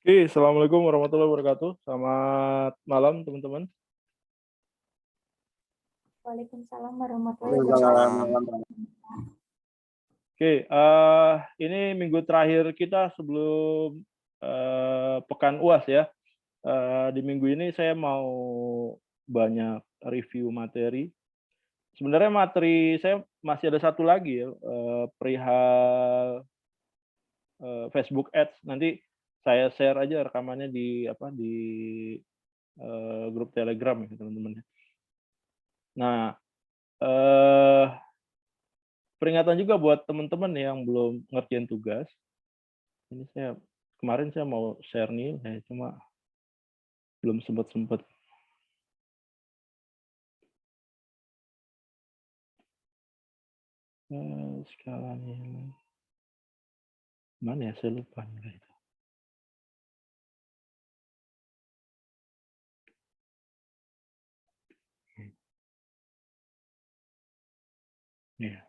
Oke, Assalamualaikum warahmatullahi wabarakatuh. Selamat malam, teman-teman. Waalaikumsalam warahmatullahi Waalaikumsalam. wabarakatuh. Oke, ini minggu terakhir kita sebelum pekan UAS ya. Di minggu ini saya mau banyak review materi. Sebenarnya materi saya masih ada satu lagi ya, perihal Facebook Ads. Nanti saya share aja rekamannya di grup Telegram ya, teman-teman. Nah, peringatan juga buat teman-teman yang belum ngerjain tugas. Ini kemarin saya mau share nih, cuma belum sempat. Skala nilai. Mana ya, saya lupa nilai itu. Iya.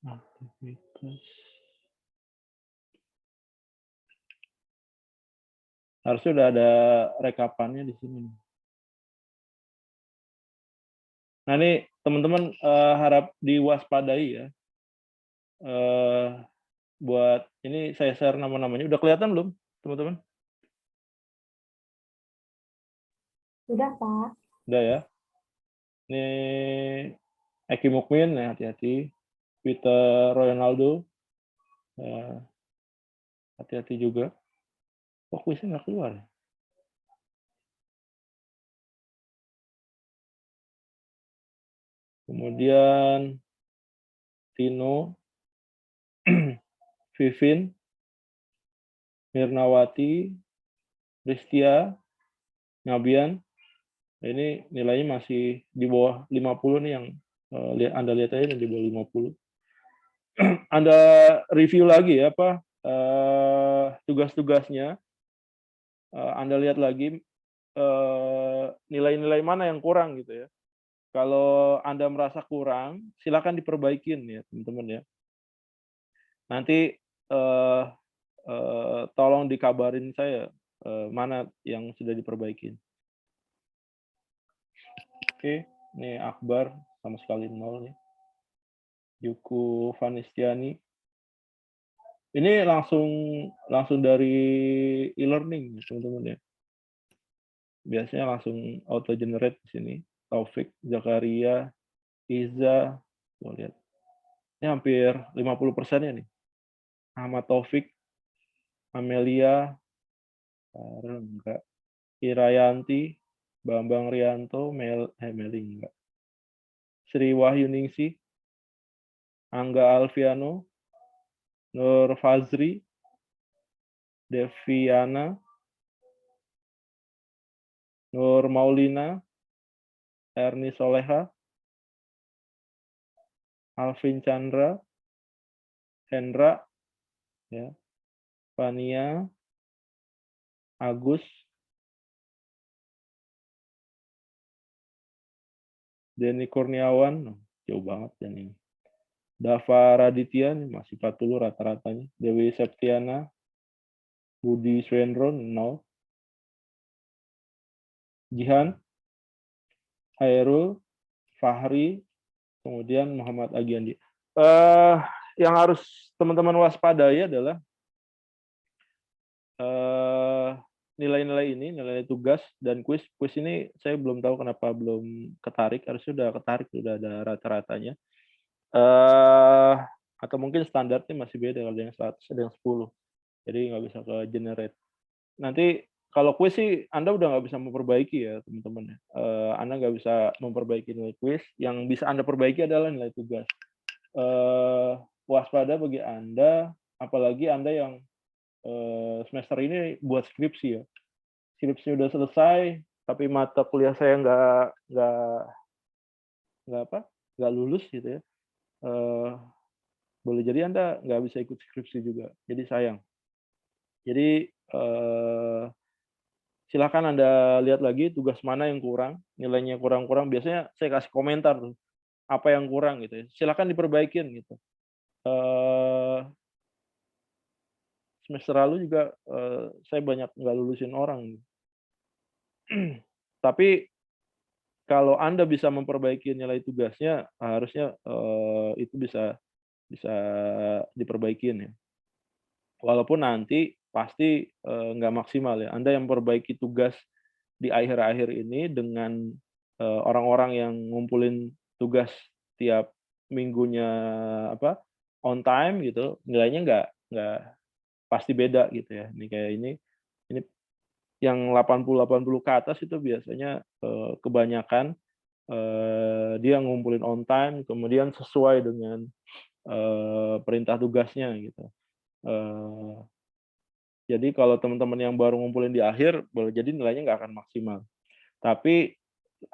Aktivitas. Harusnya udah ada rekapannya di sini. Nah ini teman-teman harap diwaspadai ya. Buat ini saya share nama-namanya. Udah kelihatan belum, teman-teman? Sudah, Pak. Udah ya. Ini Eki Mukmin, ya, hati-hati. Peter Ronaldo, hati-hati juga. Kok kuisnya nggak keluar? Kemudian Tino, Vivin, Mirnawati, Ristia, Nabian. Ini nilainya masih di bawah 50 nih yang Anda lihat aja di bawah 50. Anda review lagi ya tugas-tugasnya. Anda lihat lagi nilai-nilai mana yang kurang gitu ya. Kalau Anda merasa kurang, silakan diperbaikin ya teman-teman ya. Nanti tolong dikabarin saya mana yang sudah diperbaikin. Oke, ini Akbar sama sekali 0 nih. Yuku Vanistiani. Ini langsung dari e-learning teman-teman ya. Biasanya langsung auto generate di sini. Taufik, Zakaria, Iza, tuh lihat. Ini hampir 50% ya nih. Ahmad Taufik, Amelia, enggak. Irayanti, Bambang Rianto, Meli enggak. Sri Wahyuningsi, Angga Alfiano, Nur Fazri, Deviana, Nur Maulina, Erni Soleha, Alvin Chandra, Hendra, ya, Fania, Agus, Denny Kurniawan, jauh banget dan ini. Dava Raditya masih 40 rata-ratanya. Dewi Septiana, Budi Swendro 0. Jihan, Hairul, Fahri, kemudian Muhammad Agiandi. Yang harus teman-teman waspadai adalah nilai-nilai ini, nilai tugas dan kuis. Kuis ini saya belum tahu kenapa belum ketarik. Harusnya sudah ketarik, sudah ada rata-ratanya. Atau mungkin standarnya masih beda, ada yang 100, ada yang 10. Jadi nggak bisa ke generate. Nanti kalau kuis sih Anda udah nggak bisa memperbaiki ya teman-teman. Anda nggak bisa memperbaiki nilai kuis. Yang bisa Anda perbaiki adalah nilai tugas. Waspada bagi Anda, apalagi Anda yang semester ini buat skripsi ya. Skripsi udah selesai, tapi mata kuliah saya nggak lulus gitu ya. Boleh jadi Anda nggak bisa ikut skripsi juga. Jadi sayang. Jadi silakan Anda lihat lagi tugas mana yang kurang, nilainya kurang-kurang. Biasanya saya kasih komentar tuh, apa yang kurang gitu ya. Silakan diperbaikin gitu. semester lalu juga, saya banyak nggak lulusin orang. Tapi kalau Anda bisa memperbaiki nilai tugasnya, harusnya, itu bisa bisa diperbaikin ya. Walaupun nanti pasti, nggak maksimal ya. Anda yang memperbaiki tugas di akhir-akhir ini dengan, orang-orang yang ngumpulin tugas tiap minggunya, apa, on time gitu, nilainya nggak pasti beda gitu ya. Ini yang 80-80 ke atas itu biasanya, kebanyakan, dia ngumpulin on time, kemudian sesuai dengan, perintah tugasnya gitu. Eee, jadi kalau teman-teman yang baru ngumpulin di akhir, boleh jadi nilainya nggak akan maksimal. Tapi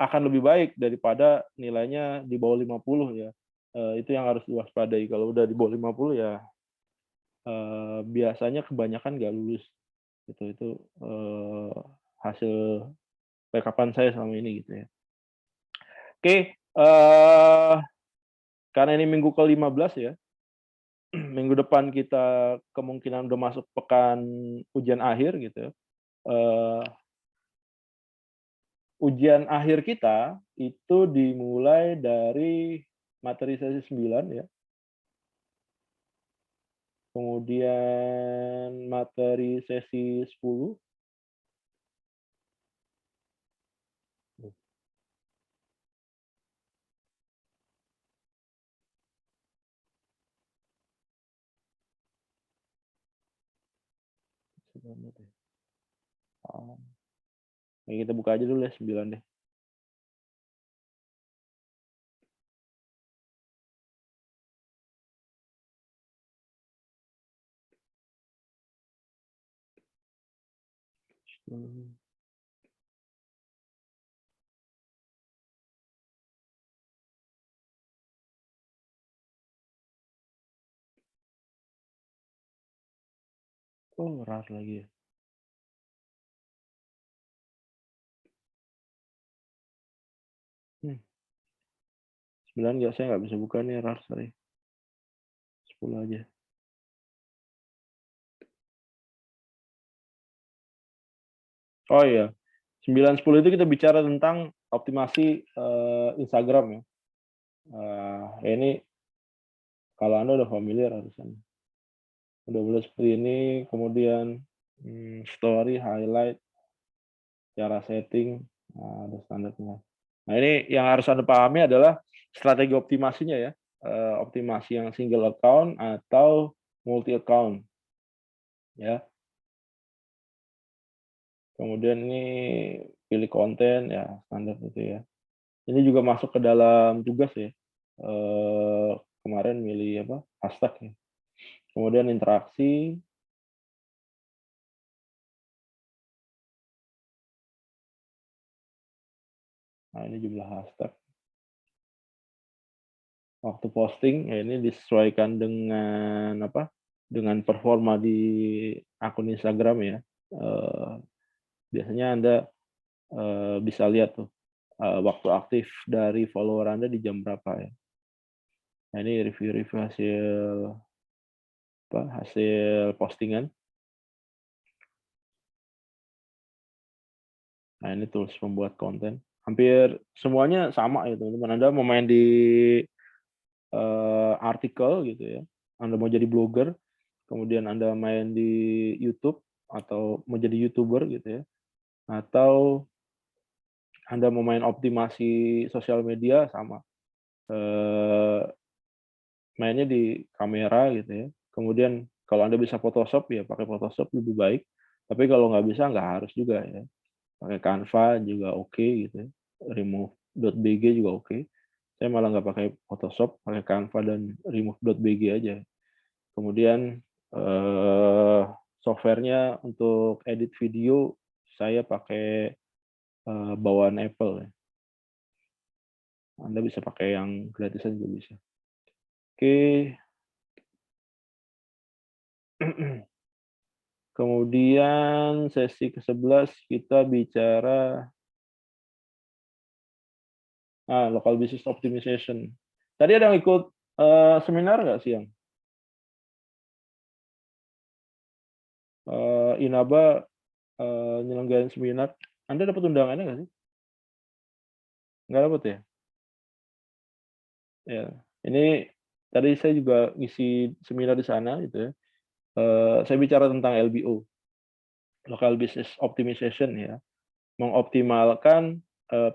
akan lebih baik daripada nilainya di bawah 50 ya. Itu yang harus diwaspadai. Kalau udah di bawah 50 ya, biasanya kebanyakan nggak lulus gitu. Itu, hasil rekapan saya selama ini gitu ya. Oke, karena ini minggu ke-15 ya, minggu depan kita kemungkinan udah masuk pekan ujian akhir gitu ya. Eee, Ujian akhir kita itu dimulai dari materi sesi 9 ya, kemudian materi sesi 10. Ya kita buka aja dulu ya 9 deh. Oh, RAR lagi ya. 9 nggak, saya nggak bisa buka nih RAR, sorry. 10 aja. Oh iya, 9, 10 itu kita bicara tentang optimasi, Instagram ya. Ini kalau Anda udah familiar harusnya. Udah mulai seperti ini, kemudian, story, highlight, cara setting, ada standarnya. Nah, ini yang harus Anda pahami adalah strategi optimasinya ya, optimasi yang single account atau multi account, ya. Kemudian ini pilih konten, ya standar itu ya. Ini juga masuk ke dalam tugas ya, eee, kemarin milih apa, hashtag ya. Kemudian interaksi, nah ini jumlah hashtag. Waktu posting, ya ini disesuaikan dengan apa, dengan performa di akun Instagram ya. Eee, Biasanya Anda, bisa lihat tuh, waktu aktif dari follower Anda di jam berapa ya. Nah ini review-review hasil apa, hasil postingan. Nah ini tools pembuat konten. Hampir semuanya sama ya teman-teman. Anda mau main di, artikel gitu ya, Anda mau jadi blogger, kemudian Anda main di YouTube atau mau jadi YouTuber gitu ya, atau Anda mau main optimasi sosial media sama, eee, mainnya di kamera gitu ya. Kemudian kalau Anda bisa Photoshop ya pakai Photoshop lebih baik, tapi kalau nggak bisa nggak harus juga ya. Pakai Canva juga oke gitu ya, remove.bg juga oke. Saya malah nggak pakai Photoshop, pakai Canva dan remove.bg aja. Kemudian, eee, software-nya untuk edit video saya pakai, bawaan Apple ya. Anda bisa pakai yang gratisan juga bisa. Oke, kemudian sesi ke-11 kita bicara, local business optimization. Tadi ada yang ikut, seminar nggak siang? Inaba nyelenggarain seminar. Anda dapat undangannya nggak sih? Nggak dapat ya? Ya. Ini tadi saya juga ngisi seminar di sana gitu ya. Saya bicara tentang LBO, Local Business Optimization ya, mengoptimalkan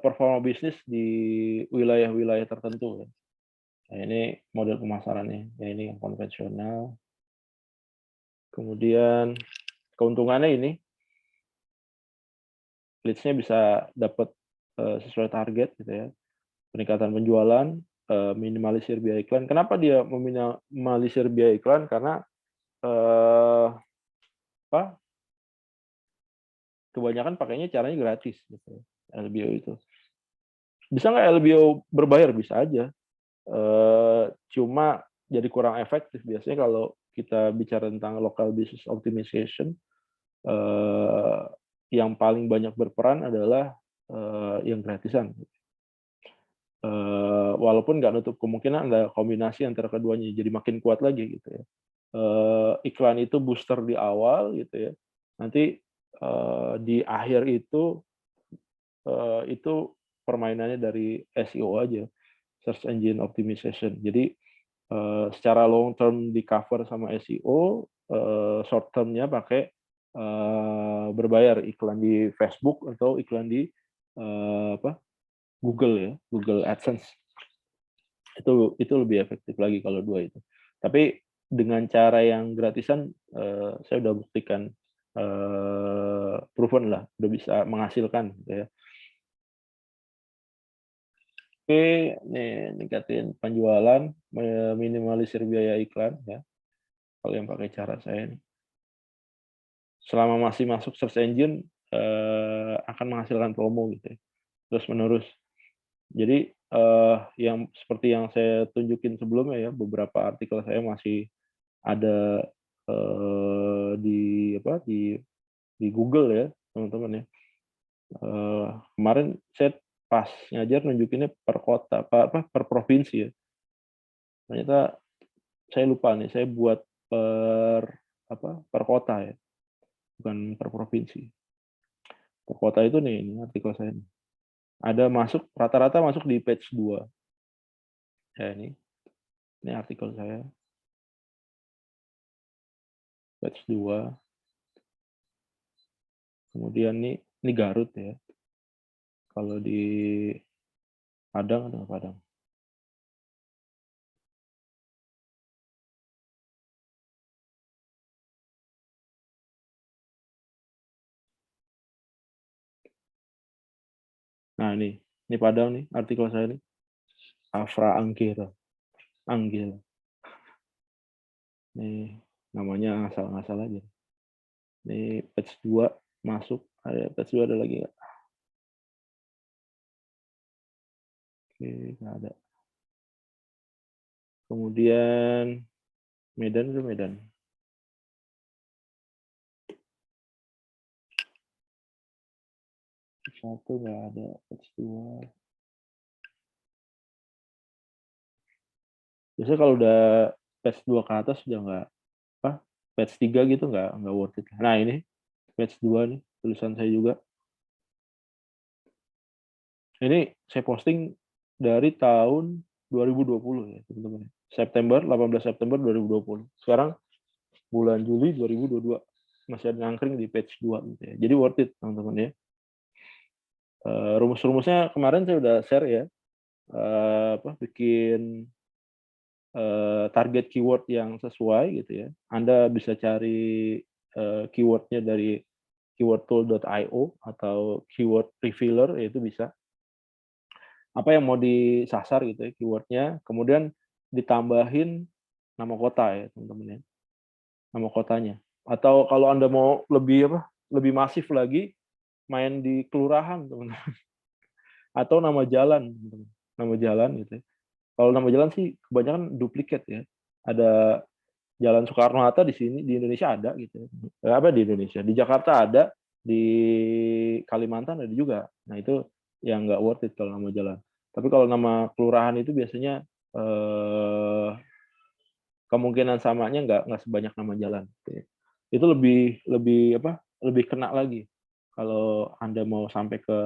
performa bisnis di wilayah-wilayah tertentu. Ya. Nah, ini model pemasarannya. Ya, ini yang konvensional. Kemudian keuntungannya ini, leads-nya bisa dapat sesuai target gitu ya. Peningkatan penjualan, minimalisir biaya iklan. Kenapa dia meminimalisir biaya iklan? Karena apa? Kebanyakan pakainya caranya gratis gitu. LBO itu. Bisa nggak LBO berbayar? Bisa aja. Cuma jadi kurang efektif biasanya kalau kita bicara tentang local business optimization. Yang paling banyak berperan adalah yang gratisan. Walaupun nggak nutup kemungkinan ada kombinasi antara keduanya, jadi makin kuat lagi gitu ya. Iklan itu booster di awal gitu ya. Nanti di akhir itu permainannya dari SEO aja, search engine optimization. Jadi secara long term di cover sama SEO, short term-nya pakai berbayar iklan di Facebook atau iklan di Google ya, Google AdSense. Itu lebih efektif lagi kalau dua itu. Tapi dengan cara yang gratisan, saya udah buktikan proven lah, udah bisa menghasilkan gitu ya. Oke, nih ningkatin penjualan, minimalisir biaya iklan ya. Kalau yang pakai cara saya nih. Selama masih masuk search engine akan menghasilkan promo gitu ya, terus menerus. Jadi yang seperti yang saya tunjukin sebelumnya ya, beberapa artikel saya masih ada di Google ya teman-teman ya. Kemarin saya pas ngajar nunjukinnya per kota, per provinsi ya. Ternyata saya lupa nih, saya buat per kota ya, bukan per provinsi. Per kota itu nih, ini artikel saya nih. Ada masuk, rata-rata masuk di page 2. Ya ini artikel saya. Page 2. Kemudian ini Garut ya. Kalau di Padang ada Padang. Nah ini Padang nih, artikel saya nih. Afra Anggil. Nih namanya ngasal-ngasal aja. Ini page 2 masuk, ada page 2 ada lagi nggak? Oke, nggak ada. Kemudian Medan itu Medan. Satu nggak ada, page 2. Biasanya kalau udah page 2 ke atas udah nggak page 3 gitu nggak worth it. Nah ini page 2 nih, tulisan saya juga. Ini saya posting dari tahun 2020 ya teman-teman. 18 September 2020. Sekarang bulan Juli 2022 masih ada ngangkring di page 2 gitu ya. Jadi worth it teman-teman ya. Rumus-rumusnya kemarin saya udah share ya. Bikin target keyword yang sesuai gitu ya. Anda bisa cari keywordnya dari keywordtool.io atau keyword revealer, itu bisa. Apa yang mau disasar gitu ya keywordnya, kemudian ditambahin nama kota ya teman-teman ya, nama kotanya. Atau kalau Anda mau lebih masif lagi, main di kelurahan teman-teman. Atau nama jalan, teman-teman. Nama jalan gitu ya. Kalau nama jalan sih kebanyakan duplikat ya. Ada Jalan Soekarno-Hatta di sini di Indonesia ada gitu. Di Indonesia, di Jakarta ada, di Kalimantan ada juga. Nah itu yang nggak worth it kalau nama jalan. Tapi kalau nama kelurahan itu biasanya kemungkinan samanya nggak sebanyak nama jalan. Gitu ya. itu lebih kena lagi kalau Anda mau sampai ke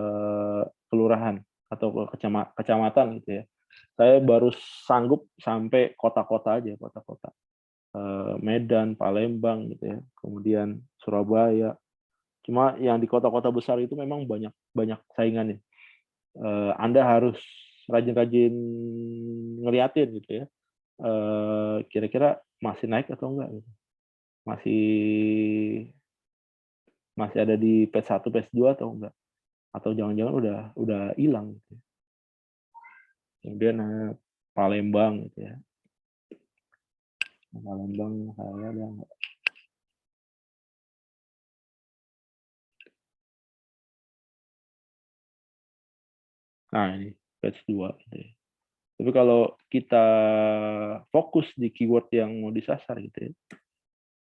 kelurahan atau ke kecamatan gitu ya. Saya baru sanggup sampai kota-kota aja, kota-kota. Medan, Palembang gitu ya, kemudian Surabaya. Cuma yang di kota-kota besar itu memang banyak banyak saingannya. Anda harus rajin-rajin ngeliatin gitu ya, kira-kira masih naik atau enggak gitu. Masih masih ada di page 1, page 2 atau enggak? Atau jangan-jangan udah hilang gitu. Kemudian Palembang gitu ya. Palembang saya ada enggak? Nah, ini page 2 gitu ya. Tapi kalau kita fokus di keyword yang mau disasar gitu ya,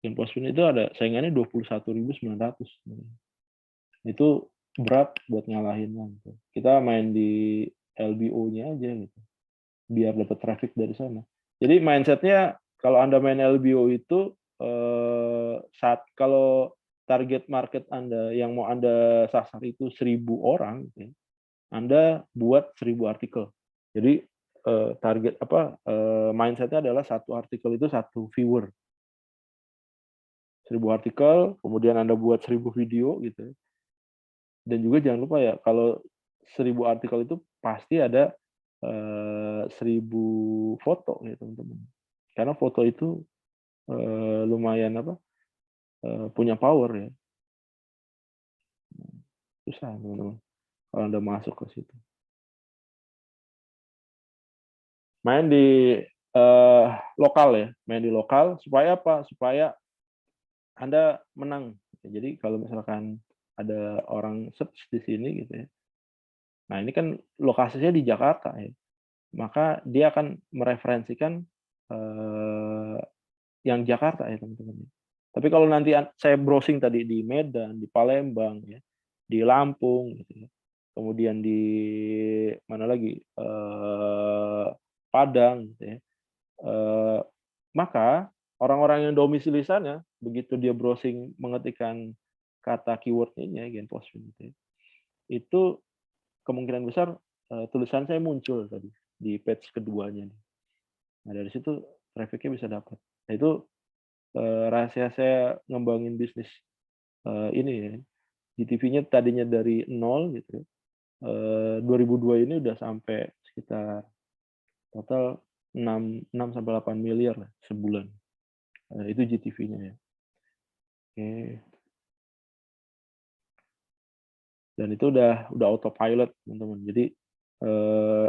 Infoswin itu ada saingannya 21.900. Itu berat buat ngalahinnya gitu. Kita main di LBO-nya aja gitu, biar dapat traffic dari sana. Jadi mindsetnya kalau Anda main LBO itu kalau target market Anda yang mau Anda sasar itu 1.000 orang, gitu ya, Anda buat 1.000 artikel. Jadi target mindsetnya adalah satu artikel itu satu viewer. 1.000 artikel, kemudian Anda buat 1.000 video gitu. Dan juga jangan lupa ya, kalau 1.000 artikel itu pasti ada 1.000 foto ya teman-teman. Karena foto itu lumayan punya power ya. Susah teman-teman kalau Anda masuk ke situ. Main di lokal ya, main di lokal supaya apa? Supaya Anda menang. Jadi kalau misalkan ada orang search di sini gitu ya. Nah, ini kan lokasinya di Jakarta ya. Maka dia akan mereferensikan yang Jakarta ya, teman-teman. Tapi kalau nanti saya browsing tadi di Medan, di Palembang ya, di Lampung gitu ya. Kemudian di mana lagi? Padang gitu ya. Maka orang-orang yang domisili sana, begitu dia browsing mengetikkan kata keyword-nya Genposwin gitu ya, itu kemungkinan besar tulisan saya muncul tadi di page keduanya. Nah dari situ traffic-nya bisa dapat. Nah itu rahasia saya ngembangin bisnis ini ya. GTV-nya tadinya dari 0 gitu ya. 2002 ini udah sampai sekitar total 6 sampai 8 miliar lah sebulan. Itu GTV-nya ya. Oke. Dan itu udah autopilot teman-teman. Jadi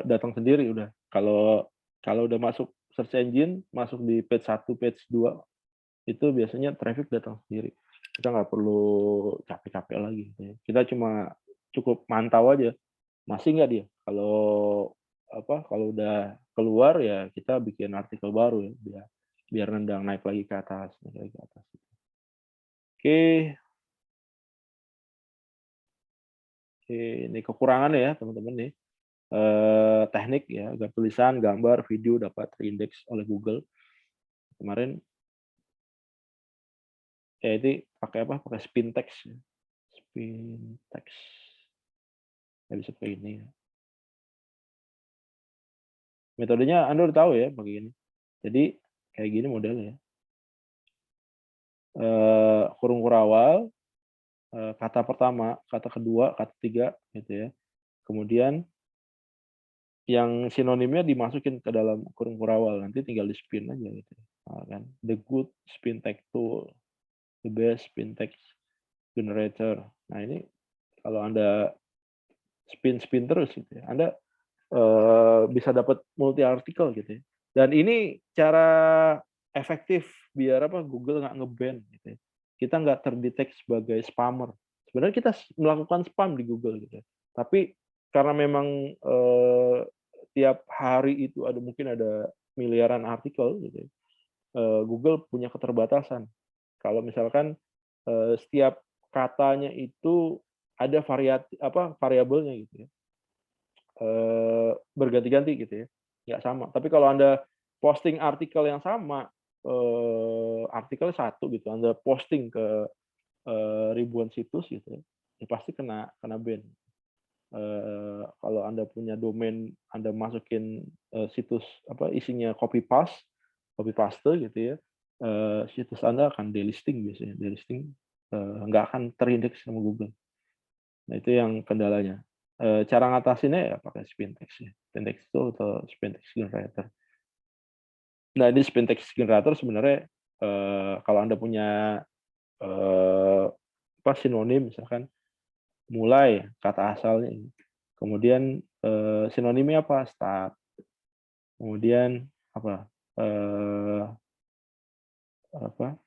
datang sendiri udah. Kalau udah masuk search engine, masuk di page 1, page 2, itu biasanya traffic datang sendiri. Kita nggak perlu capek-capek lagi. Kita cuma cukup mantau aja. Masih nggak dia? Kalau udah keluar ya kita bikin artikel baru ya, biar nendang naik lagi ke atas, naik lagi ke atas. Oke, ini kekurangannya ya teman-teman nih. Teknik ya, agar tulisan, gambar, video dapat terindeks oleh Google. Kemarin ya itu pakai apa? Pakai spin text. Spin text. Ya bisa pakai ini ya. Metodenya Anda udah tahu ya pakai ini. Jadi kayak gini modelnya. Kurung kurawal, kata pertama, kata kedua, kata ketiga gitu ya. Kemudian yang sinonimnya dimasukin ke dalam kurung kurawal, nanti tinggal di-spin aja gitu. Nah, kan. The good spin text tool, the best spin text generator. Nah, ini kalau Anda spin terus gitu ya, Anda bisa dapat multi artikel gitu ya. Dan ini cara efektif biar Google nggak nge-ban gitu ya. Kita nggak terdetek sebagai spammer. Sebenarnya kita melakukan spam di Google gitu ya. Tapi karena memang tiap hari itu mungkin ada miliaran artikel gitu ya. Google punya keterbatasan. Kalau misalkan setiap katanya itu ada variabelnya gitu ya. Berganti-ganti gitu ya, nggak sama. Tapi kalau Anda posting artikel yang sama artikel satu gitu, Anda posting ke ribuan situs gitu ya pasti kena ban. Kalau Anda punya domain, Anda masukin situs apa isinya copy paste gitu ya, situs Anda akan delisting biasanya, delisting nggak akan terindeks sama Google. Nah itu yang kendalanya. Cara ngatasinnya ya pakai Spintex ya, Spintex Tool atau Spintex Generator. Nah ini Spintex Generator sebenarnya kalau Anda punya apa sinonim misalkan mulai kata asalnya ini. Kemudian sinonimnya apa? Start. Kemudian apa? Apa?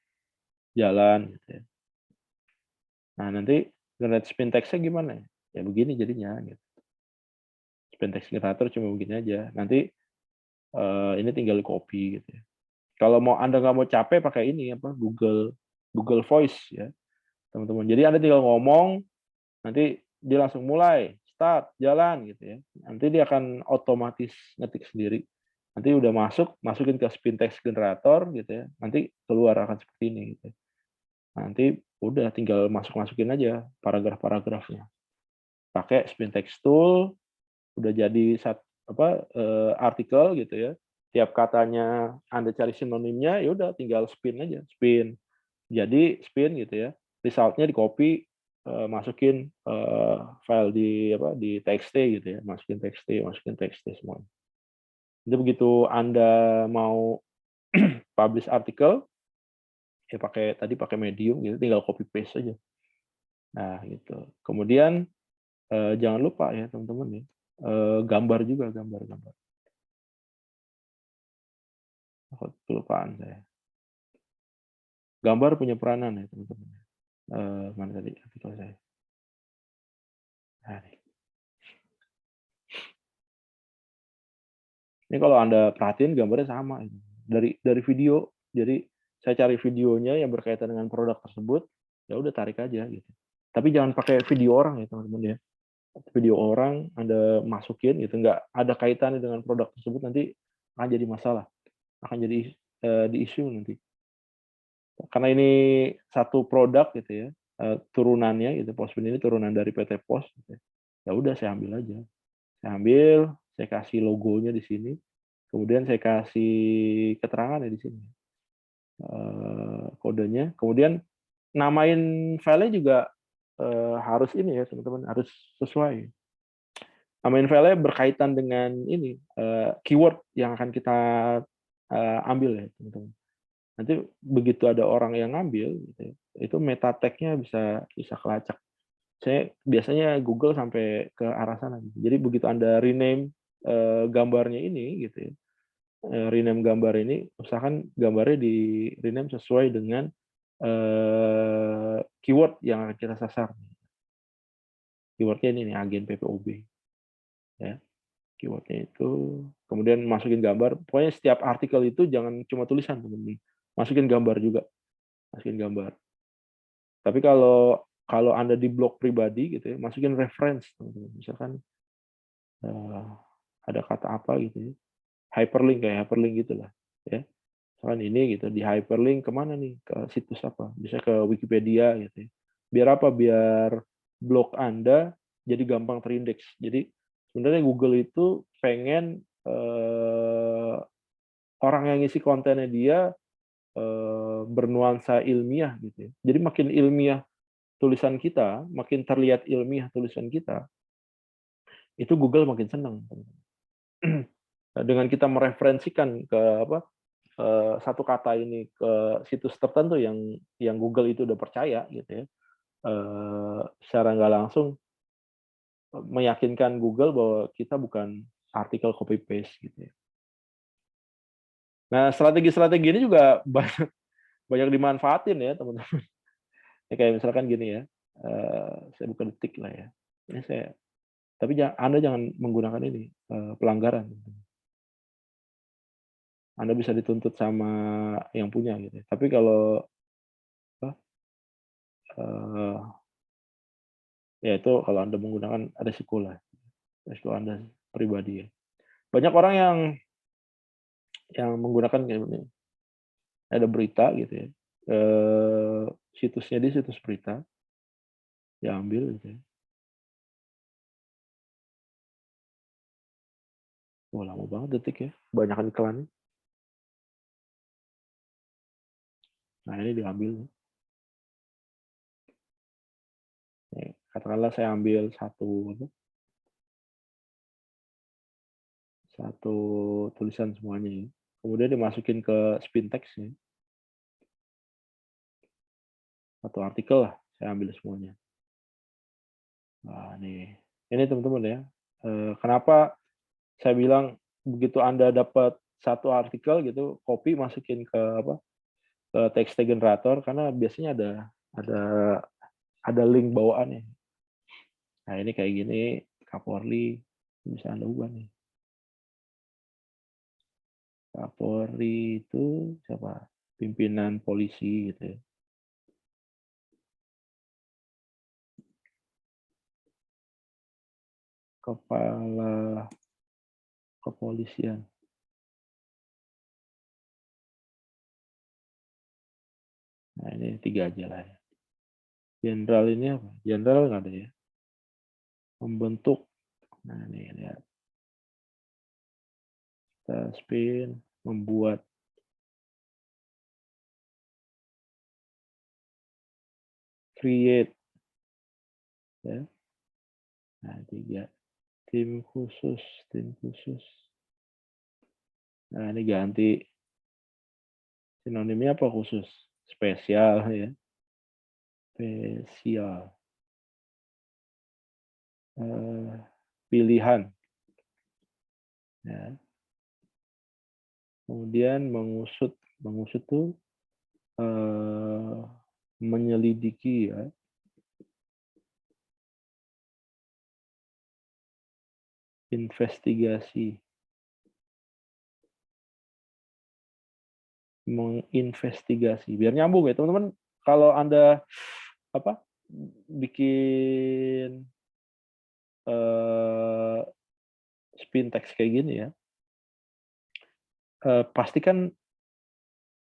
Jalan gitu ya. Nah, nanti generate spintex-nya gimana ya? Ya begini jadinya gitu. Spintex generator cuma begini aja. Nanti ini tinggal copy gitu ya. Kalau mau Anda nggak mau capek pakai ini apa? Google Voice ya, teman-teman. Jadi Anda tinggal ngomong, nanti dia langsung mulai, start, jalan gitu ya. Nanti dia akan otomatis ngetik sendiri. Nanti udah masukin ke Spintex generator gitu ya. Nanti keluar akan seperti ini gitu. Nanti udah tinggal masukin aja paragraf-paragrafnya. Pakai Spintex tool, udah jadi artikel gitu ya. Tiap katanya Anda cari sinonimnya, ya udah tinggal spin aja, spin. Jadi spin gitu ya. Result-nya di-copy, masukin file di txt gitu ya, masukin txt semua. Jadi begitu Anda mau publish artikel, ya pakai Medium gitu, tinggal copy paste aja. Nah gitu. Kemudian jangan lupa ya teman-teman ya, gambar juga, gambar. Kelupaan saya. Gambar punya peranan ya teman-teman. Mana tadi artikel saya? Nah, ini kalau Anda perhatiin gambarnya sama ini. Dari video. Jadi saya cari videonya yang berkaitan dengan produk tersebut, ya udah tarik aja gitu. Tapi jangan pakai video orang ya teman-teman ya. Video orang Anda masukin gitu, nggak ada kaitannya dengan produk tersebut, nanti akan jadi masalah, akan jadi di isu nanti. Karena ini satu produk gitu ya, turunannya gitu, Postpin ini turunan dari PT Pos. Gitu ya. Ya udah saya ambil aja. Saya ambil, saya kasih logonya di sini, kemudian saya kasih keterangan ya di sini, kodenya. Kemudian namain filenya juga harus ini ya teman-teman, harus sesuai. Namain filenya berkaitan dengan ini keyword yang akan kita ambil ya teman-teman. Nanti begitu ada orang yang ngambil, gitu ya, itu meta tag-nya bisa kelacak. Saya biasanya Google sampai ke arah sana. Jadi begitu Anda rename gambarnya ini, gitu ya, rename gambar ini, usahakan gambarnya di rename sesuai dengan keyword yang akan kita sasar. Keywordnya ini nih, agen PPOB. Ya, keywordnya itu. Kemudian masukin gambar. Pokoknya setiap artikel itu jangan cuma tulisan, teman-teman. Masukin gambar juga. Masukin gambar. Tapi kalau Anda di blog pribadi gitu ya, masukin reference, teman-teman. Misalkan ada kata apa gitu ya, hyperlink kayak hyperlink gitulah, ya. Misalkan ini gitu di hyperlink kemana nih, ke situs apa? Bisa ke Wikipedia gitu ya. Biar apa? Biar blog Anda jadi gampang terindeks. Jadi sebenarnya Google itu pengen orang yang ngisi kontennya dia bernuansa ilmiah gitu ya. Jadi makin ilmiah tulisan kita, makin terlihat ilmiah tulisan kita, itu Google makin senang. Dengan kita mereferensikan ke satu kata ini ke situs tertentu yang Google itu udah percaya gitu ya, secara nggak langsung meyakinkan Google bahwa kita bukan artikel copy paste gitu ya. Nah strategi-strategi ini juga banyak dimanfaatin ya teman-teman. Ya, kayak misalkan gini ya, saya buka detik lah ya. Ini tapi Anda jangan menggunakan ini pelanggaran. Anda bisa dituntut sama yang punya gitu. Tapi kalau ya itu kalau Anda menggunakan resiko lah, resiko Anda pribadi ya. Banyak orang yang menggunakan kayak ini. ada berita gitu ya. Situsnya di situs berita, diambil gitu ya. Wah, lama banget detik ya, kebanyakan iklannya. Nah, ini diambil. Nih, katakanlah saya ambil satu tulisan semuanya ya. Kemudian dimasukin ke spin text ya. Satu artikel lah, saya ambil semuanya. Nah, ini teman-teman ya. Kenapa saya bilang begitu Anda dapat satu artikel gitu, copy masukin ke ke text generator, karena biasanya ada ada link bawaannya. Nah, ini kayak gini, Kapolri bisa Anda ubah nih. Kapolri itu siapa? Pimpinan polisi gitu ya. Kepala kepolisian. Nah, ini 3 aja lah ya. Jenderal ini apa? Jenderal nggak ada ya. Membentuk. Nah, ini lihat. Kita spin, membuat. Create. Ya. Nah, 3. Tim khusus. Nah, ini ganti. Sinonimnya apa khusus? Spesial ya. Spesial. Pilihan. Ya. Kemudian mengusut tuh menyelidiki ya. Investigasi. Menginvestigasi. Biar nyambung ya, teman-teman. Kalau Anda bikin spin text kayak gini ya, pastikan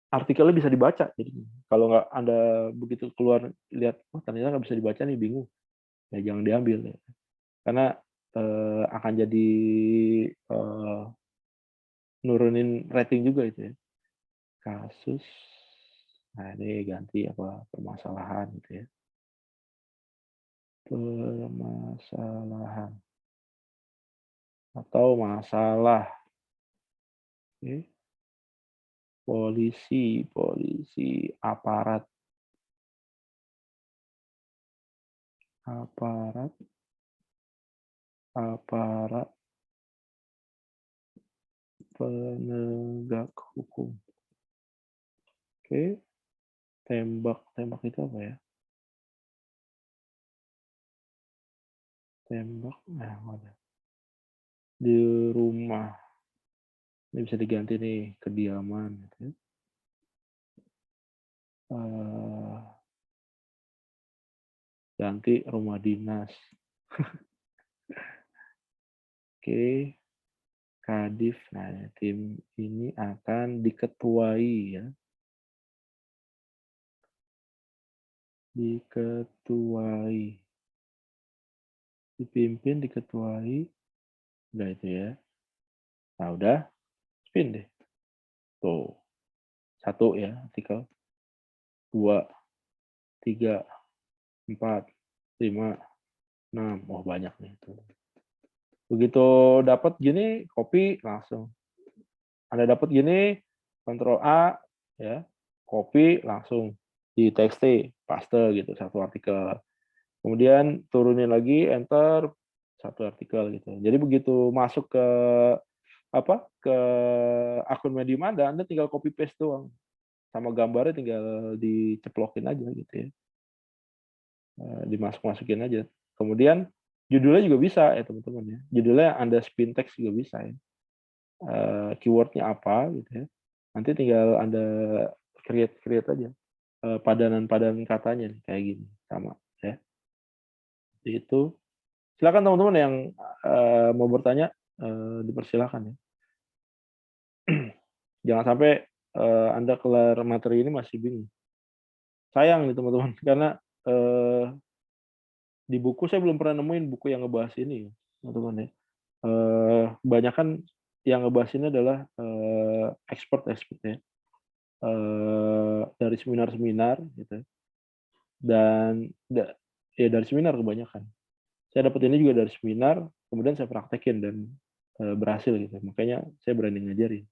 artikelnya bisa dibaca. Jadi kalau nggak Anda begitu keluar lihat, oh ternyata nggak bisa dibaca nih, bingung. Ya jangan diambil ya. Karena akan jadi nurunin rating juga itu ya. Kasus. Nah, ini ganti permasalahan gitu ya. Permasalahan. Atau masalah. Oke. Polisi, aparat penegak hukum. Oke. Tembak itu apa ya? Tembak, nah ada. Di rumah. Ini bisa diganti nih, kediaman gitu ya. Ganti rumah dinas. Oke. Kadif. Nah, tim ini akan diketuai ya. Diketuai. Dipimpin, diketuai. Udah itu ya. Nah, udah. Spin deh. Tuh. 1 ya, artikel. 2, 3, 4, 5, 6. Oh, banyak nih. Tuh. Begitu dapat gini, copy langsung. Anda dapat gini, Ctrl A, ya, copy langsung di TXT, paste gitu, satu artikel. Kemudian turunin lagi, enter, satu artikel gitu. Jadi begitu masuk ke ke akun Medium Anda tinggal copy paste doang. Sama gambarnya tinggal diceplokin aja gitu ya. Dimasuk-masukin aja. Kemudian judulnya juga bisa ya teman-teman ya. Judulnya Anda spin text juga bisa ya. Keywordnya apa gitu ya. Nanti tinggal Anda create aja. Padanan katanya nih, kayak gini. Sama ya. Jadi itu. Silakan teman-teman yang mau bertanya, dipersilakan ya. Jangan sampai Anda kelar materi ini masih bingung. Sayang nih teman-teman, karena di buku saya belum pernah nemuin buku yang ngebahas ini, teman-teman ya. Kebanyakan yang ngebahas ini adalah expert ya, dari seminar-seminar gitu, dan ya dari seminar kebanyakan. Saya dapat ini juga dari seminar, kemudian saya praktekin dan berhasil gitu. Makanya saya berani ngajarin.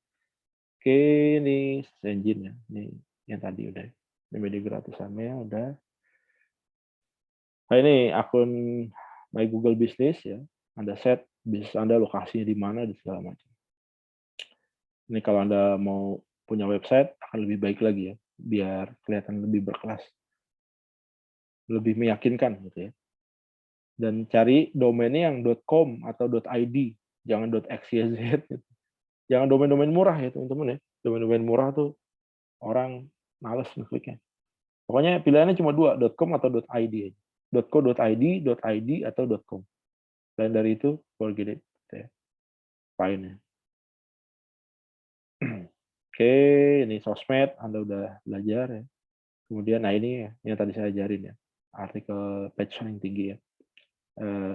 Oke, ini search engine ya. Ini yang tadi udah. Ini media gratisannya udah. Nah, ini akun My Google Business ya. Anda set bisnis Anda lokasinya di mana dan segala macam. Ini kalau Anda mau punya website akan lebih baik lagi ya, biar kelihatan lebih berkelas, lebih meyakinkan gitu ya. Dan cari domainnya yang .com atau .id, jangan .xyz. Gitu. Jangan domain-domain murah ya teman-teman ya. Domain-domain murah tuh orang males ngekliknya. Pokoknya pilihannya cuma dua, .com atau .id aja. .co.id, .id atau .com. Selain dari itu, forget it. Gitu ya. Fine ya. Oke, ini sosmed, Anda udah belajar ya. Kemudian, nah ini yang tadi saya ajarin ya, artikel page rank tinggi ya.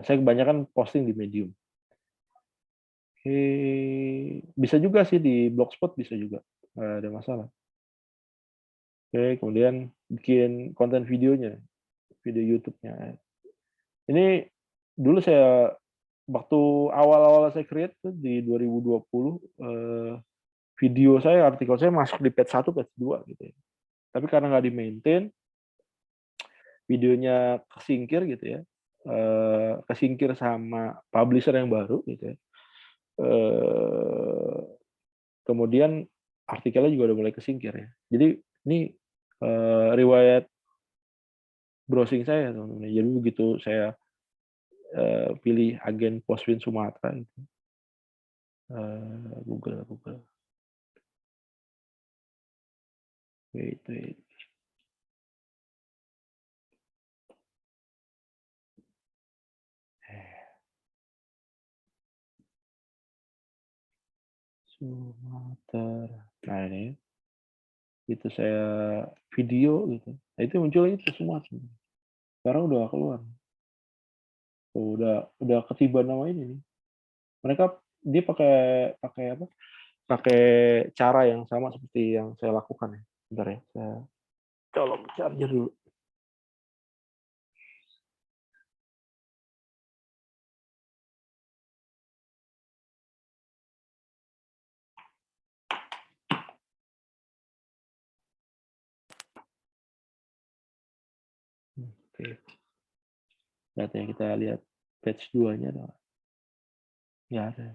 Saya kebanyakan posting di Medium. Oke, bisa juga sih di Blogspot, bisa juga, nggak ada masalah. Oke, kemudian bikin konten videonya, video YouTube-nya. Ini dulu saya waktu awal-awal saya create tuh di 2020, video saya, artikel saya masuk di page 1, page 2 gitu ya. Tapi karena nggak di-maintain, videonya kesingkir gitu ya, kesingkir sama publisher yang baru gitu ya. Kemudian artikelnya juga udah mulai kesingkir ya. Jadi ini riwayat browsing saya teman-teman. Jadi begitu saya pilih agen Postwin Sumatera itu, Google, wait. Sumatera. Nah ini, itu saya video gitu. Nah, itu muncul itu semua. Sekarang udah keluar. Tuh, udah ketiban nama ini nih. Mereka dia pakai pakai apa? Pakai cara yang sama seperti yang saya lakukan ya. Bentar ya, saya colok charger dulu. Oke. Lihat ya, kita lihat page 2-nya ada. Nggak ada.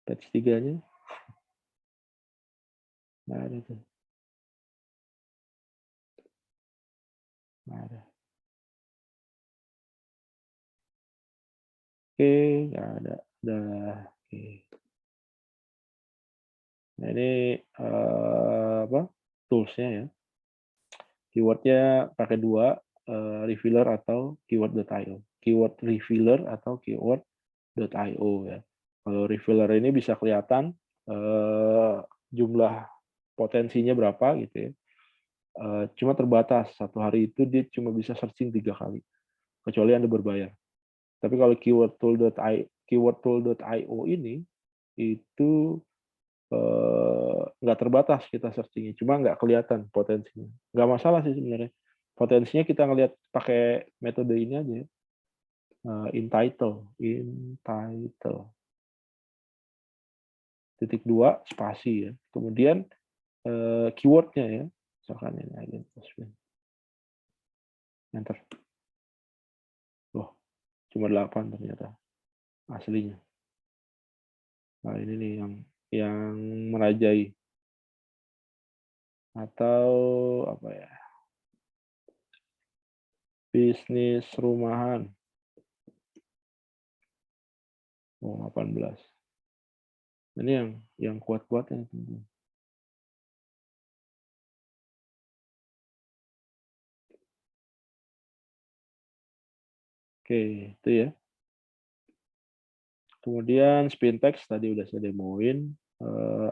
Page 3-nya nggak ada tuh. Nggak ada. Oke, nggak ada. Udah. Oke. Nah ini apa? Tools-nya ya. Keyword-nya pakai dua, revealer atau keyword.io. Keyword revealer atau keyword.io ya. Kalau revealer ini bisa kelihatan jumlah potensinya berapa gitu ya. Cuma terbatas, satu hari itu dia cuma bisa searching 3 kali, kecuali Anda berbayar. Tapi kalau keywordtool.io ini itu nggak terbatas kita searchingnya, cuma nggak kelihatan potensinya. Nggak masalah sih sebenarnya. Potensinya kita ngelihat pakai metode ini aja ya. In title, titik dua spasi ya. Kemudian keywordnya ya, misalkan ini agen Postwin. Enter. Loh, cuma 8 ternyata aslinya. Nah ini nih yang merajai, atau apa ya, bisnis rumahan. Oh, 18. Ini yang kuat-kuatnya. Oke, itu ya. Kemudian spin text tadi udah saya demoin.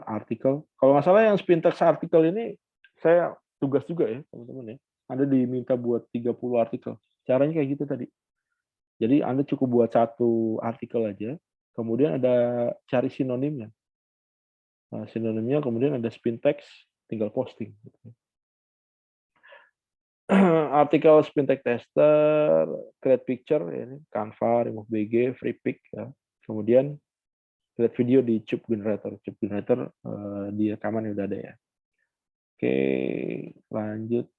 artikel. Kalau nggak salah yang spintex artikel ini saya tugas juga ya teman-teman ya. Anda diminta buat 30 artikel. Caranya kayak gitu tadi. Jadi Anda cukup buat satu artikel aja, kemudian ada cari sinonimnya. Nah, sinonimnya kemudian ada spintex, tinggal posting. Artikel spintex tester, create picture, ya ini, Canva, remove BG, free pick, ya. Kemudian create video di Tube Generator. Tube Generator di rekaman udah ada ya. Oke, lanjut.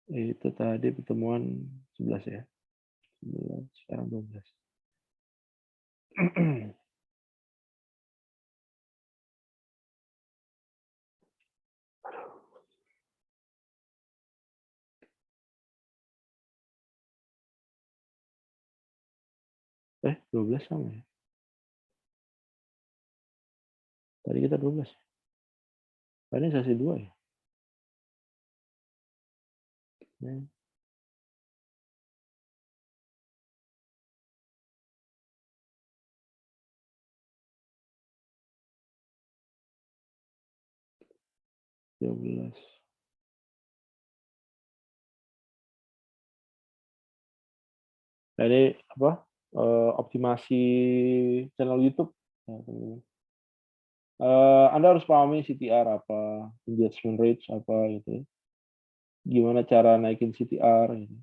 Itu tadi pertemuan 11 ya. 11, sekarang 12. Eh, 12 sama ya? Tadi kita 12. Ini sesi 2 ya? Ya. Nah, ini apa? Optimasi channel YouTube. Nah, teman-teman. Anda harus pahami CTR apa, engagement rate apa gitu ya. Gimana cara naikin CTR, gitu.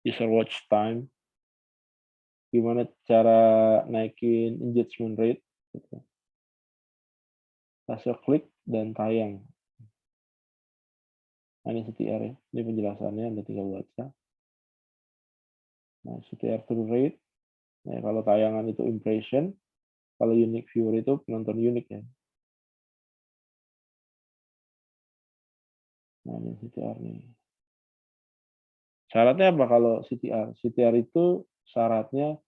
User watch time, gimana cara naikin engagement rate, gitu. Rasio klik dan tayang. Nah, ini CTR ya. Ini penjelasannya, Anda tinggal baca. Nah, CTR through rate. Nah, kalau tayangan itu impression, kalau unique viewer itu penonton unik ya. Nah, ini CTR nih. Syaratnya apa kalau CTR? CTR itu syaratnya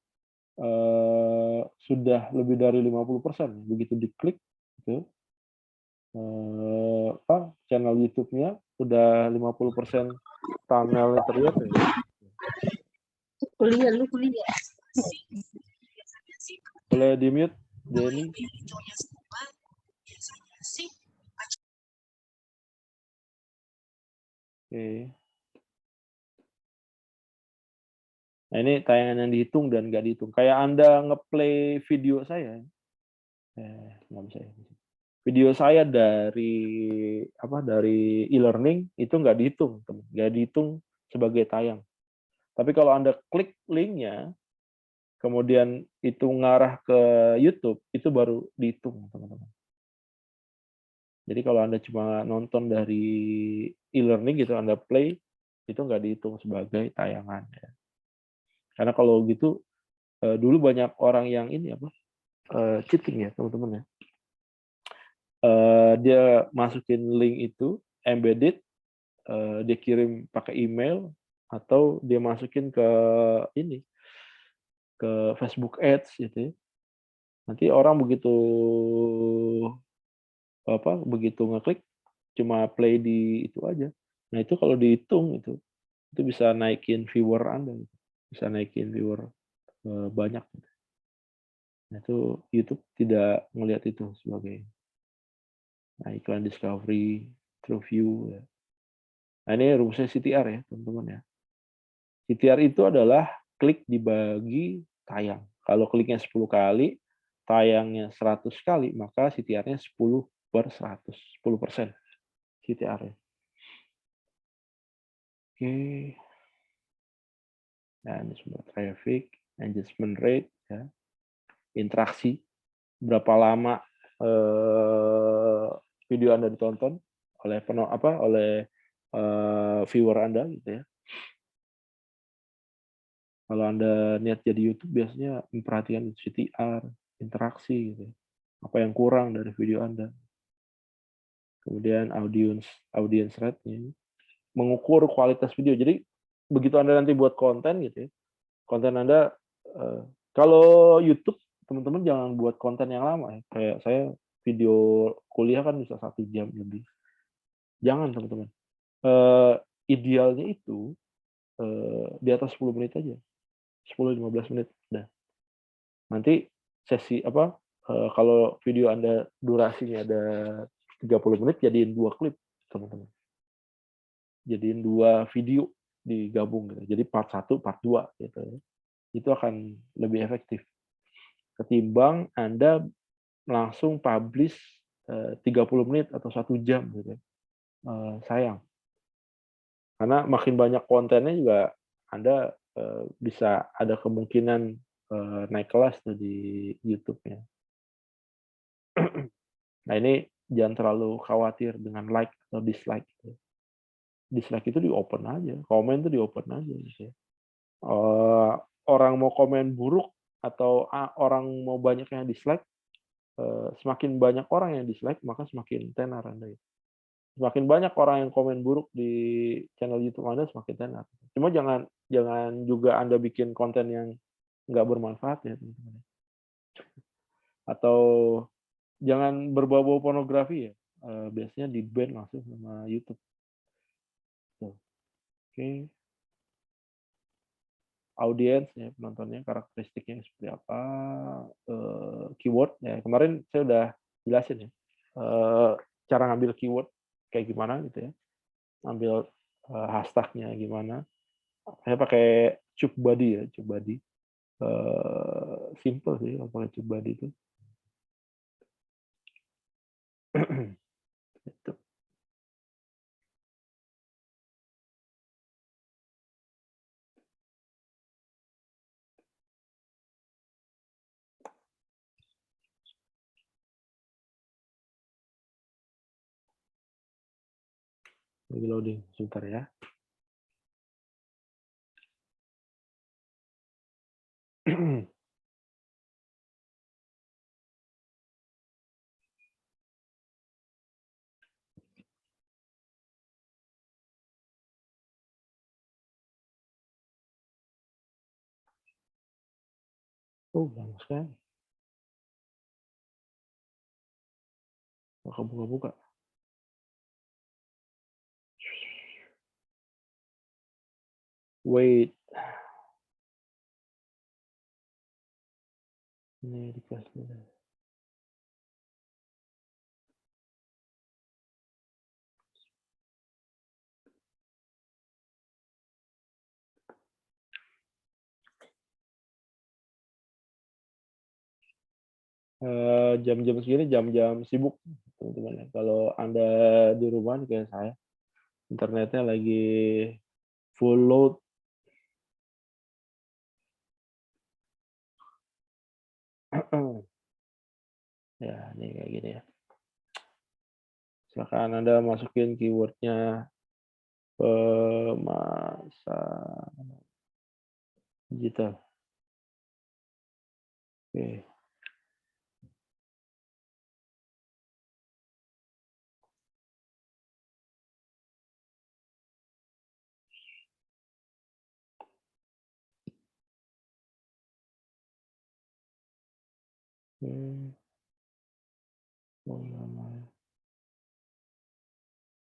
sudah lebih dari 50%. Begitu diklik, gitu, channel YouTube-nya udah 50% thumbnail-nya terlihat ya. Kuliah, lu kuliah. Boleh di-mute, Denny? Oke. Nah, ini tayangan yang dihitung dan nggak dihitung. Kayak Anda ngeplay video saya. Nggak bisa ya. Video saya dari dari e-learning itu nggak dihitung, nggak dihitung sebagai tayang. Tapi kalau Anda klik linknya, kemudian itu ngarah ke YouTube, itu baru dihitung, teman-teman. Jadi kalau Anda cuma nonton dari e-learning gitu, Anda play, itu nggak dihitung sebagai tayangan. Ya. Karena kalau gitu, dulu banyak orang yang ini cheating ya, teman-teman ya. Dia masukin link itu, embedded, dia kirim pakai email, atau dia masukin ke ini, ke Facebook Ads gitu ya. Nanti orang begitu ngeklik cuma play di itu aja. Nah, itu kalau dihitung itu bisa naikin viewer Anda, bisa naikin viewer banyak. Nah, itu YouTube tidak melihat itu sebagai iklan discovery, true view. Ya. Nah, ini rumusnya CTR ya, teman-teman ya. CTR itu adalah klik dibagi tayang. Kalau kliknya 10 kali, tayangnya 100 kali, maka CTR-nya 10/100, 10% CTR-nya. Oke. Nah, ini semua traffic, engagement rate, ya. Interaksi, berapa lama video Anda ditonton oleh viewer Anda gitu ya. Kalau Anda niat jadi YouTube biasanya memperhatikan CTR, interaksi gitu. Apa yang kurang dari video Anda. Kemudian audience rate-nya, mengukur kualitas video. Jadi begitu Anda nanti buat konten gitu ya. Konten Anda kalau YouTube teman-teman jangan buat konten yang lama ya. Kayak saya video kuliah kan bisa 1 jam lebih. Jangan teman-teman. Idealnya itu di atas 10 menit aja. 10-15 menit, udah. Nanti sesi kalau video Anda durasinya ada 30 menit, jadiin 2 klip, teman-teman. Jadiin 2 video digabung gitu. Jadi part 1, part 2 gitu ya. Itu akan lebih efektif ketimbang Anda langsung publish 30 menit atau 1 jam gitu. Sayang. Karena makin banyak kontennya juga Anda bisa ada kemungkinan naik kelas tuh di YouTube-nya. Nah, ini jangan terlalu khawatir dengan like atau dislike gitu. Dislike itu di-open aja, komen itu di-open aja gitu ya. Orang mau komen buruk atau orang mau banyak yang dislike, semakin banyak orang yang dislike, maka semakin tenar Anda ya. Semakin banyak orang yang komen buruk di channel YouTube Anda, semakin tenar. Cuma jangan juga Anda bikin konten yang nggak bermanfaat ya, teman-teman. Atau jangan berbau-bau pornografi ya, biasanya di-ban langsung sama YouTube. Tuh. Oke. Audiens ya, penontonnya karakteristiknya seperti apa, keyword ya. Kemarin saya udah jelasin ya, cara ngambil keyword kayak gimana gitu ya. Ambil hashtag-nya gimana. Saya pakai TubeBuddy ya, TubeBuddy. Simple sih kalau pakai TubeBuddy itu. Gitu. Lagi loading, sebentar ya. Lama sekali. Nggak kebuka-buka. Wait. Ini dikasih. Jam-jam segini jam-jam sibuk, teman-teman ya. Kalau Anda di rumah kayak saya, internetnya lagi full load. Ya, ini kayak gini ya. Silakan Anda masukin keyword-nya pemasaran digital. Oke.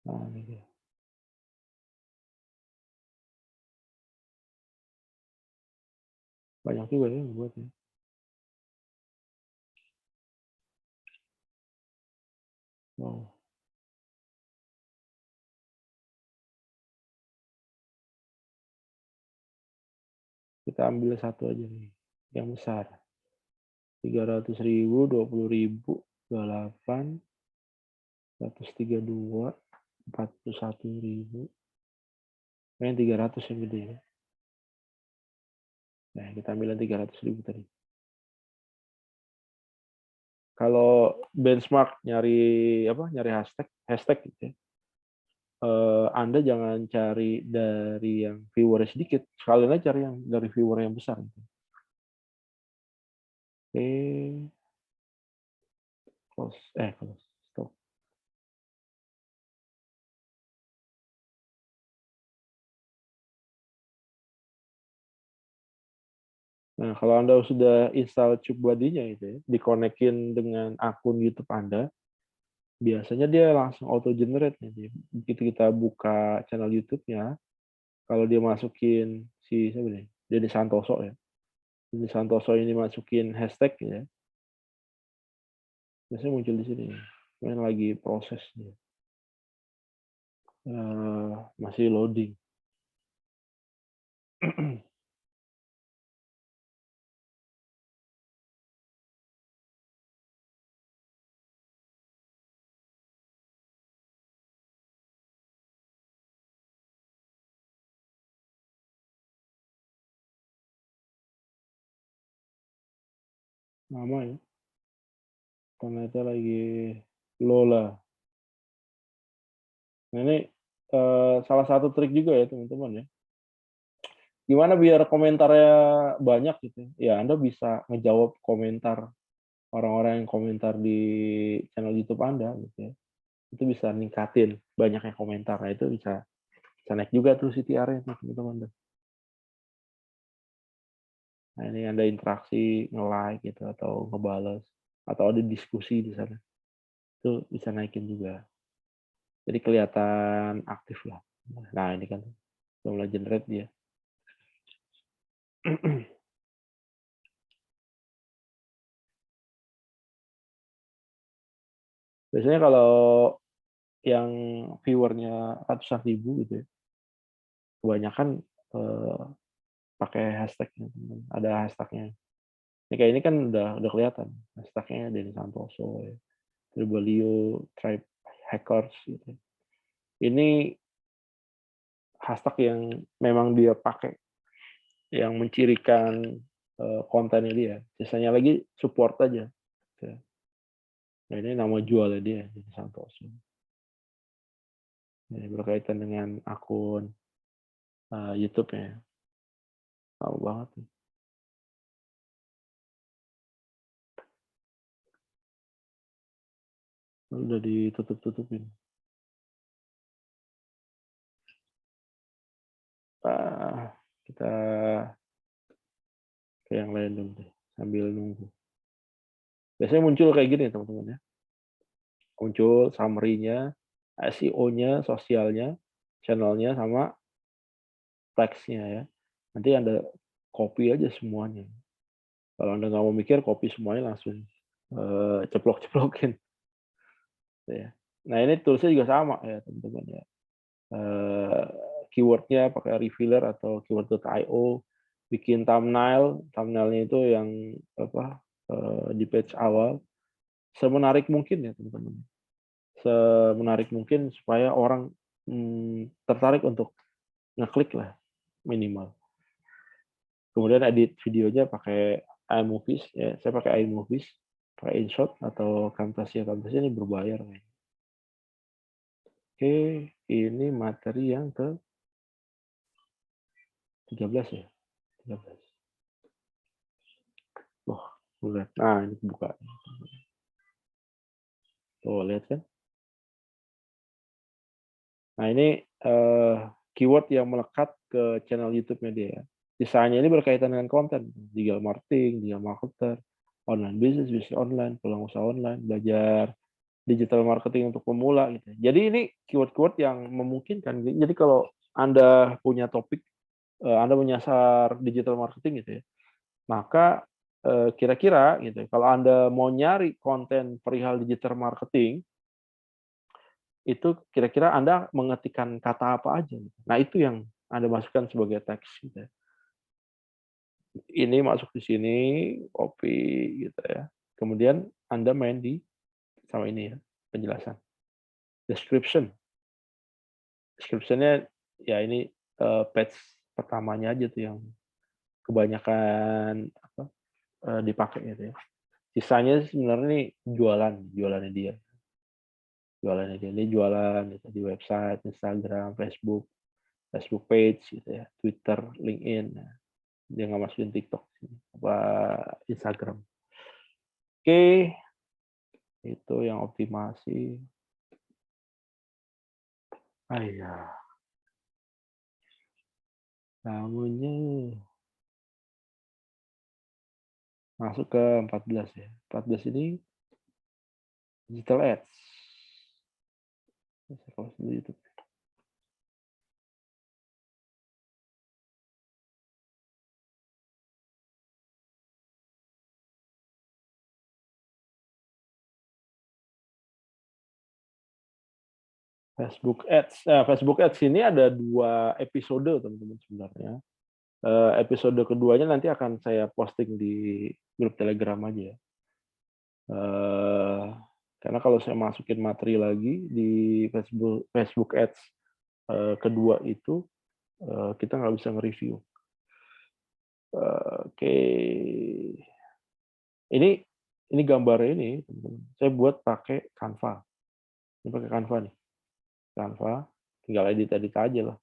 Nah, ini dia. Banyak juga ya buat ya. Wow. Kita ambil satu aja nih, yang besar. 300.000, 20.000, 28, 132, 41.000. Yang 300 yang gede ya. Nah, kita ambil yang 300.000 tadi. Kalau benchmark nyari hashtag gitu ya. Anda jangan cari dari yang viewer sedikit, sekalian aja cari yang dari viewer yang besar. Gitu. Oke, close, stop. Nah, kalau Anda sudah install TubeBuddy-nya itu ya, dikonekin dengan akun YouTube Anda, biasanya dia langsung auto generate nih. Begitu kita buka channel YouTube-nya, kalau dia masukin si siapa nih? Deddy Santoso ya. Jadi Santoso ini masukin hashtag ya, biasanya muncul di sini. Ini lagi proses nih. Masih loading. Lama ya, ternyata lagi Lola. Nah, ini salah satu trik juga ya teman-teman ya. Gimana biar komentarnya banyak gitu? Ya Anda bisa ngejawab komentar orang-orang yang komentar di channel YouTube Anda gitu ya. Itu bisa ningkatin banyaknya komentar. Nah, itu bisa naik juga tuh CTR-nya teman-teman. Nah, ini Anda interaksi, nge-like gitu atau ngebales atau ada diskusi di sana. Itu bisa naikin juga. Jadi kelihatan aktif lah. Nah, ini kan udah mulai generate dia. Biasanya kalau yang viewernya ratusan ribu gitu ya, kebanyakan pakai hashtag, ada hashtagnya. Ini kayak ini kan udah kelihatan hashtagnya Denny Santoso, ya. Tribalio, Tribe Hackers gitu. Ini hashtag yang memang dia pakai, yang mencirikan kontennya dia. Sisanya lagi support aja. Gitu. Nah, ini nama jualnya dia, Denny Santoso. Ini berkaitan dengan akun YouTube-nya. Tahu banget. Udah ditutup-tutupin. Kita ke yang lain dulu deh, sambil nunggu. Biasanya muncul kayak gini teman-teman ya. Muncul summary-nya, SEO-nya, sosialnya, channel-nya, sama text-nya ya. Nanti Anda copy aja semuanya. Kalau Anda nggak mau mikir, copy semuanya langsung ceplok-ceplokin. Ya. Nah, ini toolsnya juga sama ya teman-teman ya. Keywordnya pakai revealer atau keyword.io, bikin thumbnail, thumbnailnya itu yang di page awal, semenarik mungkin ya teman-teman. Semenarik mungkin supaya orang tertarik untuk ngeklik lah minimal. Kemudian edit videonya pakai iMovies ya, saya pakai iMovies, pakai InShot atau Camtasia. Camtasia ini berbayar. Oke, ini materi yang ke 13 ya. 13. Wah, bulan. Nah, ini buka. Tuh, lihat kan? Nah, ini keyword yang melekat ke channel YouTube-nya dia. Sisanya ini berkaitan dengan konten, digital marketing, digital marketer, online business, bisnis online, peluang usaha online, belajar digital marketing untuk pemula gitu. Jadi ini keyword-keyword yang memungkinkan. Jadi kalau Anda punya topik, Anda menyasar digital marketing gitu ya, maka kira-kira gitu, kalau Anda mau nyari konten perihal digital marketing, itu kira-kira Anda mengetikkan kata apa aja. Nah, itu yang Anda masukkan sebagai teks gitu ya. Ini masuk di sini, copy gitu ya. Kemudian Anda main di sama ini ya, penjelasan. Description. Description-nya ya ini page pertamanya aja tuh yang kebanyakan dipakai gitu ya. Sisanya sebenarnya ini jualannya dia. Jualannya dia. Ini jualan gitu, di website, Instagram, Facebook page gitu ya, Twitter, LinkedIn. Nah, dia nggak masukin TikTok apa Instagram. Oke, itu yang optimasi. Ya, namanya masuk ke 14 ya. 14 ini digital ads. Kalau itu Facebook Ads. Facebook Ads ini ada 2 episode, teman-teman sebenarnya. Episode keduanya nanti akan saya posting di grup Telegram aja. Karena kalau saya masukin materi lagi di Facebook Ads kedua itu, kita nggak bisa nge-review. Oke. Ini gambarnya ini, teman-teman. Saya buat pakai Canva. Ini pakai Canva nih. Canva, tinggal edit-edit aja lah.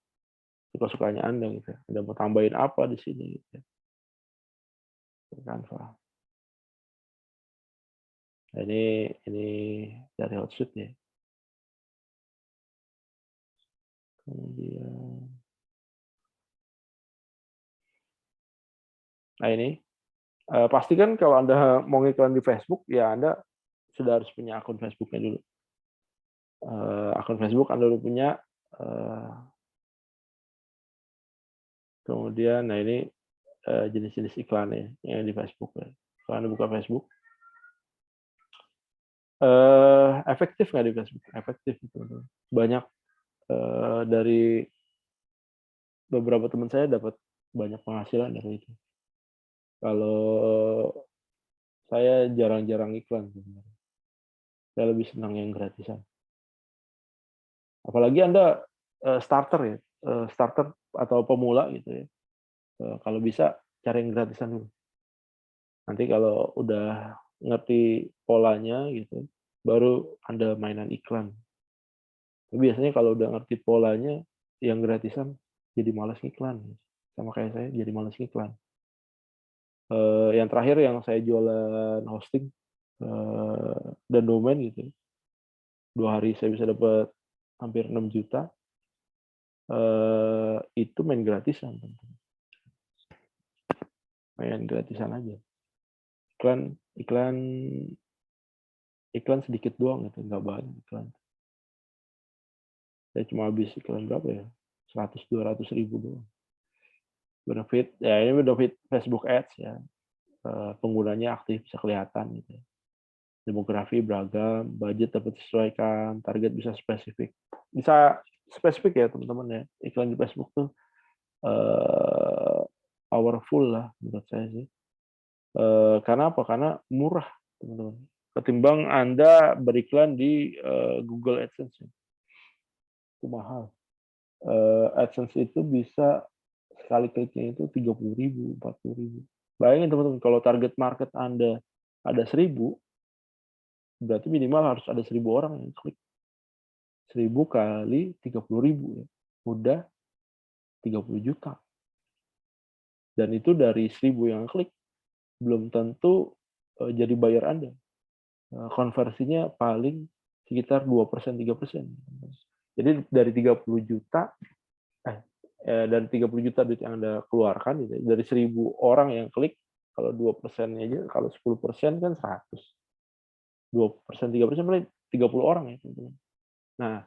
Suka-sukanya Anda gitu. Anda mau tambahin apa di sini gitu. Canva. Nah, ini dari Hootsuite ya. Kemudian, nah ini pastikan kalau Anda mau ngiklan di Facebook, ya Anda sudah harus punya akun Facebooknya dulu. Akun Facebook Anda udah punya. Kemudian, nah ini jenis-jenis iklannya yang di Facebook. Kalau Anda buka Facebook, efektif nggak di Facebook? Efektif, teman-teman. Banyak dari beberapa teman saya dapat banyak penghasilan dari itu. Kalau saya jarang-jarang iklan sebenarnya. Saya lebih senang yang gratisan. Apalagi Anda starter ya, starter atau pemula gitu ya. Kalau bisa cari yang gratisan dulu. Nanti kalau udah ngerti polanya gitu, baru Anda mainan iklan. Biasanya kalau udah ngerti polanya, yang gratisan jadi malas ngiklan. Sama kayak saya, jadi malas ngiklan. Yang terakhir yang saya jualan hosting dan domain gitu. 2 hari saya bisa dapat hampir 6 juta. Itu main gratisan. Main gratisan aja. Iklan sedikit doang gitu, nggak banyak iklan. Saya cuma habis iklan berapa ya? 100-200 ribu doang. Benefit, ya ini benefit Facebook Ads ya. Penggunanya aktif, bisa kelihatan gitu. Demografi beragam, budget dapat disesuaikan, target bisa spesifik. Bisa spesifik ya teman-teman ya. Iklan di Facebook tuh powerful lah menurut saya sih. Karena apa? Karena murah teman-teman. Ketimbang Anda beriklan di Google AdSense. Itu mahal. AdSense itu bisa sekali kliknya itu 30.000, 40.000. Bayangin teman-teman, kalau target market Anda ada 1.000, berarti minimal harus ada 1.000 orang yang klik. 1.000 kali 30.000 ya. Udah 30 juta. Dan itu dari 1.000 yang klik, belum tentu jadi buyer Anda. Konversinya paling sekitar 2%, 3%. Jadi dari 30 juta, dari 30 juta duit yang Anda keluarkan, gitu, dari 1.000 orang yang klik, kalau 2% aja, kalau 10% kan 100. 2%, 3% berarti 30 orang ya, teman-teman. Nah,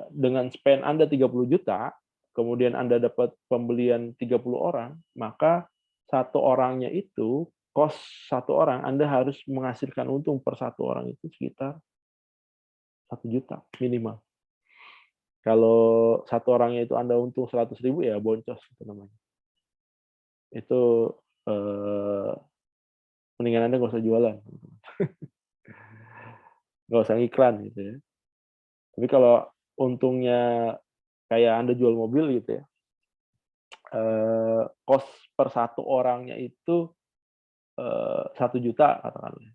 dengan spend Anda 30 juta, kemudian Anda dapat pembelian 30 orang, maka satu orangnya itu, cost satu orang, Anda harus menghasilkan untung per satu orang itu sekitar 1 juta minimal. Kalau satu orangnya itu Anda untung 100.000 ya boncos itu namanya. Itu mendingan Anda nggak usah jualan. Nggak usah ngiklan gitu ya. Tapi kalau untungnya kayak Anda jual mobil gitu ya, cost per satu orangnya itu 1 juta katakanlah.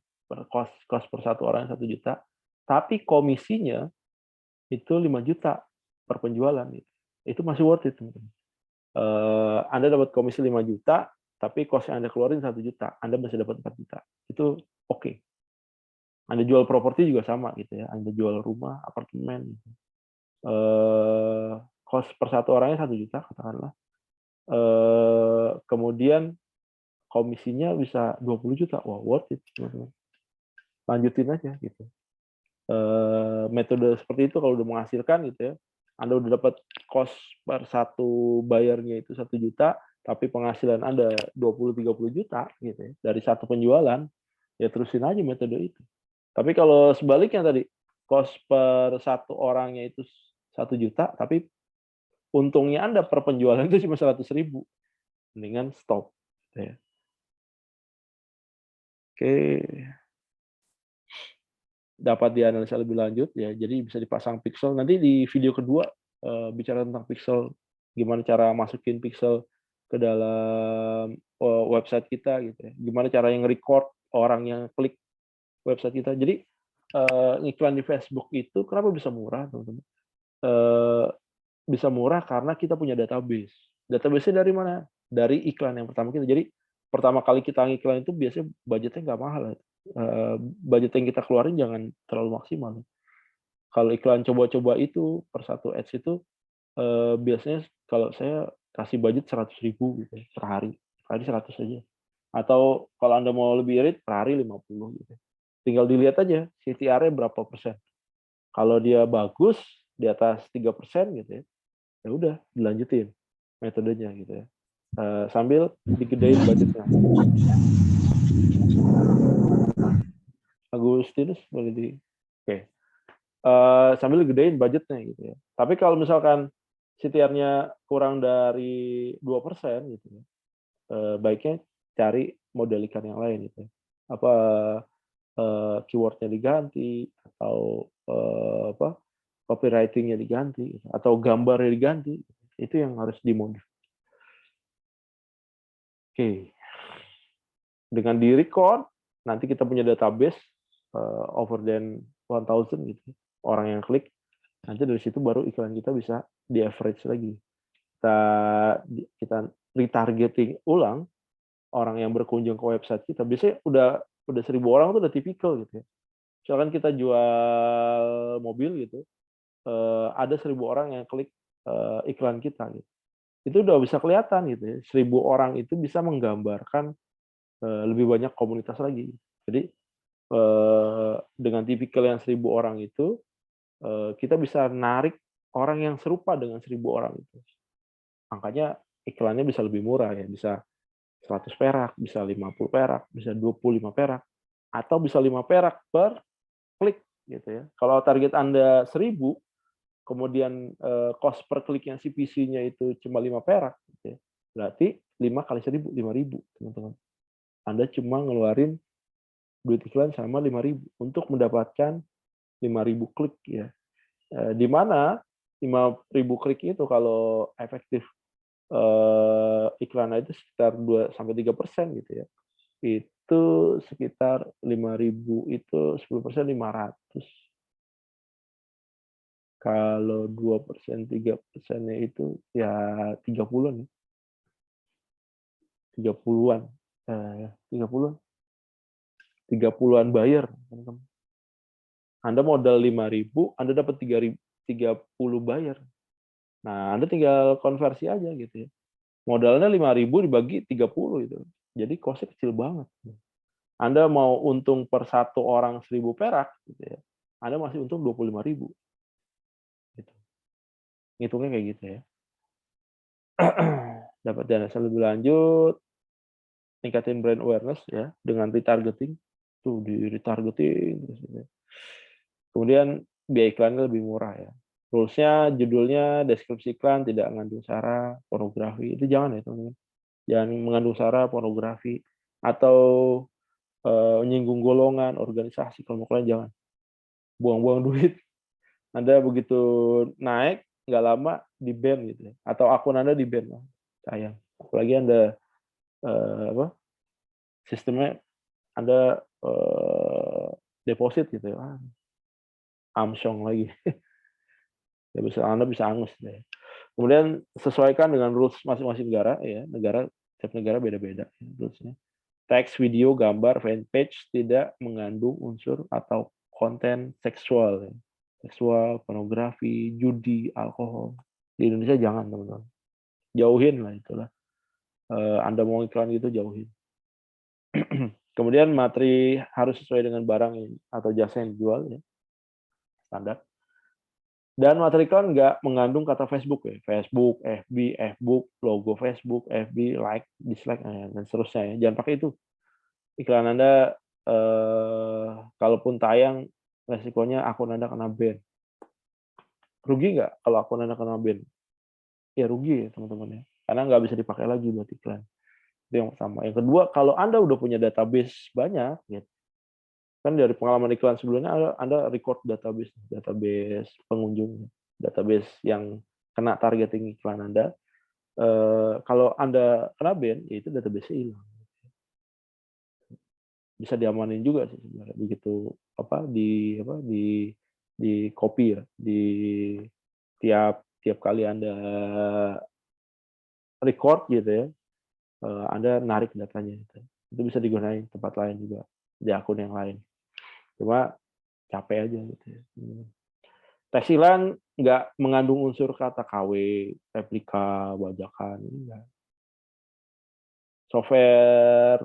Cost per satu orang 1 juta, tapi komisinya itu 5 juta per penjualan gitu. Itu masih worth it, teman-teman. Anda dapat komisi 5 juta, tapi cost yang Anda keluarin 1 juta, Anda masih dapat 4 juta. Itu oke. Anda jual properti juga sama gitu ya. Anda jual rumah, apartemen gitu. Cost per satu orangnya 1 juta katakanlah. Kemudian komisinya bisa 20 juta. Wah, worth it, teman-teman. Lanjutin aja gitu. Metode seperti itu kalau udah menghasilkan gitu ya, Anda udah dapat cost per satu bayarnya itu 1 juta, tapi penghasilan Anda 20-30 juta gitu ya, dari satu penjualan, ya terusin aja metode itu. Tapi kalau sebaliknya tadi, cost per satu orangnya itu 1 juta, tapi untungnya Anda per penjualan itu cuma 100.000, mendingan stop, gitu ya. Oke, dapat dianalisa lebih lanjut ya, jadi bisa dipasang pixel. Nanti di video kedua bicara tentang pixel, gimana cara masukin pixel ke dalam website kita gitu ya. Gimana cara yang record orang yang klik website kita. Jadi iklan di Facebook itu kenapa bisa murah, teman-teman? Bisa murah karena kita punya database. Database-nya dari mana? Dari iklan yang pertama kita. Jadi pertama kali kita ngiklan itu biasanya budgetnya nggak mahal. Budget yang kita keluarin jangan terlalu maksimal. Kalau iklan coba-coba itu per satu ads itu biasanya kalau saya kasih budget 100.000 gitu ya, per hari. Per hari 100 aja. Atau kalau Anda mau lebih irit per hari 50 gitu. Tinggal dilihat aja CTR-nya berapa persen. Kalau dia bagus di atas 3% gitu ya, ya udah dilanjutin metodenya gitu ya. Sambil digedein budgetnya. Agustinus boleh di oke. Sambil gedein budgetnya gitu ya. Tapi kalau misalkan CTR-nya kurang dari 2% gitu ya, baiknya cari model ikan yang lain gitu ya. Apa keyword-nya diganti atau apa copywriting-nya diganti atau gambarnya diganti. Itu yang harus dimodif. Oke. Dengan di-record nanti kita punya database over than 1000 gitu. Orang yang klik, nanti dari situ baru iklan kita bisa di-average lagi. Kita retargeting ulang orang yang berkunjung ke website kita. Biasanya udah 1.000 orang tuh udah tipikal gitu ya. Misalkan kita jual mobil gitu, ada 1.000 orang yang klik iklan kita gitu. Itu udah bisa kelihatan gitu ya. 1.000 orang itu bisa menggambarkan lebih banyak komunitas lagi. Jadi dengan tipikal yang 1.000 orang itu kita bisa narik orang yang serupa dengan 1.000 orang itu. Makanya iklannya bisa lebih murah ya, bisa 100 perak, bisa 50 perak, bisa 25 perak, atau bisa 5 perak per klik gitu ya. Kalau target Anda 1.000, kemudian cost per kliknya CPC-nya itu cuma 5 perak gitu ya. Berarti 5 kali 1.000, 5.000, teman-teman. Anda cuma ngeluarin duit iklan sama 5.000 untuk mendapatkan 5.000 klik ya. Di mana 5.000 klik itu kalau efektif iklan itu sekitar 2-3% gitu ya. Itu sekitar 5.000 itu 10% 500. Kalau 2%, 3%-nya itu ya 30-an. 30-an. 30-an. 30-an buyer, teman-teman. Anda modal 5.000, Anda dapat 30 buyer. Nah, Anda tinggal konversi aja gitu ya. Modalnya 5.000 dibagi 30 itu. Jadi cost-nya kecil banget. Anda mau untung per satu orang 1.000 perak gitu ya. Anda masih untung 25.000. Gitu. Ngitungnya kayak gitu ya. Dapat dana lebih lanjut, tingkatin brand awareness ya dengan retargeting. Tuh di retargeting terus gitu. Kemudian biaya iklannya lebih murah ya. Rules-nya, judulnya, deskripsi iklan tidak mengandung sara, pornografi. Itu jangan ya, teman-teman. Jangan mengandung sara, pornografi, atau menyinggung golongan, organisasi. Kalau mau kalian jangan. Buang-buang duit. Anda begitu naik, nggak lama di-ban gitu ya. Atau akun Anda di-ban. Sayang. Apalagi Anda sistemnya Anda deposit gitu ya. Amsyong lagi. Ya bisa Anda bisa angus deh. Kemudian sesuaikan dengan rules masing-masing negara ya. Setiap negara beda-beda ya, rulesnya. Teks, video, gambar, fanpage tidak mengandung unsur atau konten seksual ya. Seksual, pornografi, judi, alkohol. Di Indonesia jangan, teman-teman. Jauhin lah itulah. Anda mau iklan gitu jauhin. Kemudian materi harus sesuai dengan barang atau jasa yang dijual ya. Standar. Dan materi iklan nggak mengandung kata Facebook ya. Facebook, FB, Fbook, logo Facebook, FB, like, dislike, dan seterusnya ya. Jangan pakai itu. Iklan Anda kalaupun tayang resikonya akun Anda kena ban. Rugi nggak kalau akun Anda kena ban? Ya rugi ya teman-teman ya, karena nggak bisa dipakai lagi buat iklan. Itu yang pertama. Yang kedua, kalau Anda udah punya database banyak, gitu, kan dari pengalaman iklan sebelumnya Anda record database pengunjung, database yang kena targeting iklan Anda. Kalau Anda kena ban, ya itu database hilang. Bisa diamanin juga sih sebenarnya, begitu di copy ya, di tiap kali Anda record gitu ya, Anda narik datanya itu bisa digunakan tempat lain juga, di akun yang lain. Cuma capek aja gitu ya. Tes iklan nggak mengandung unsur kata KW, replika, bajakan, enggak. Software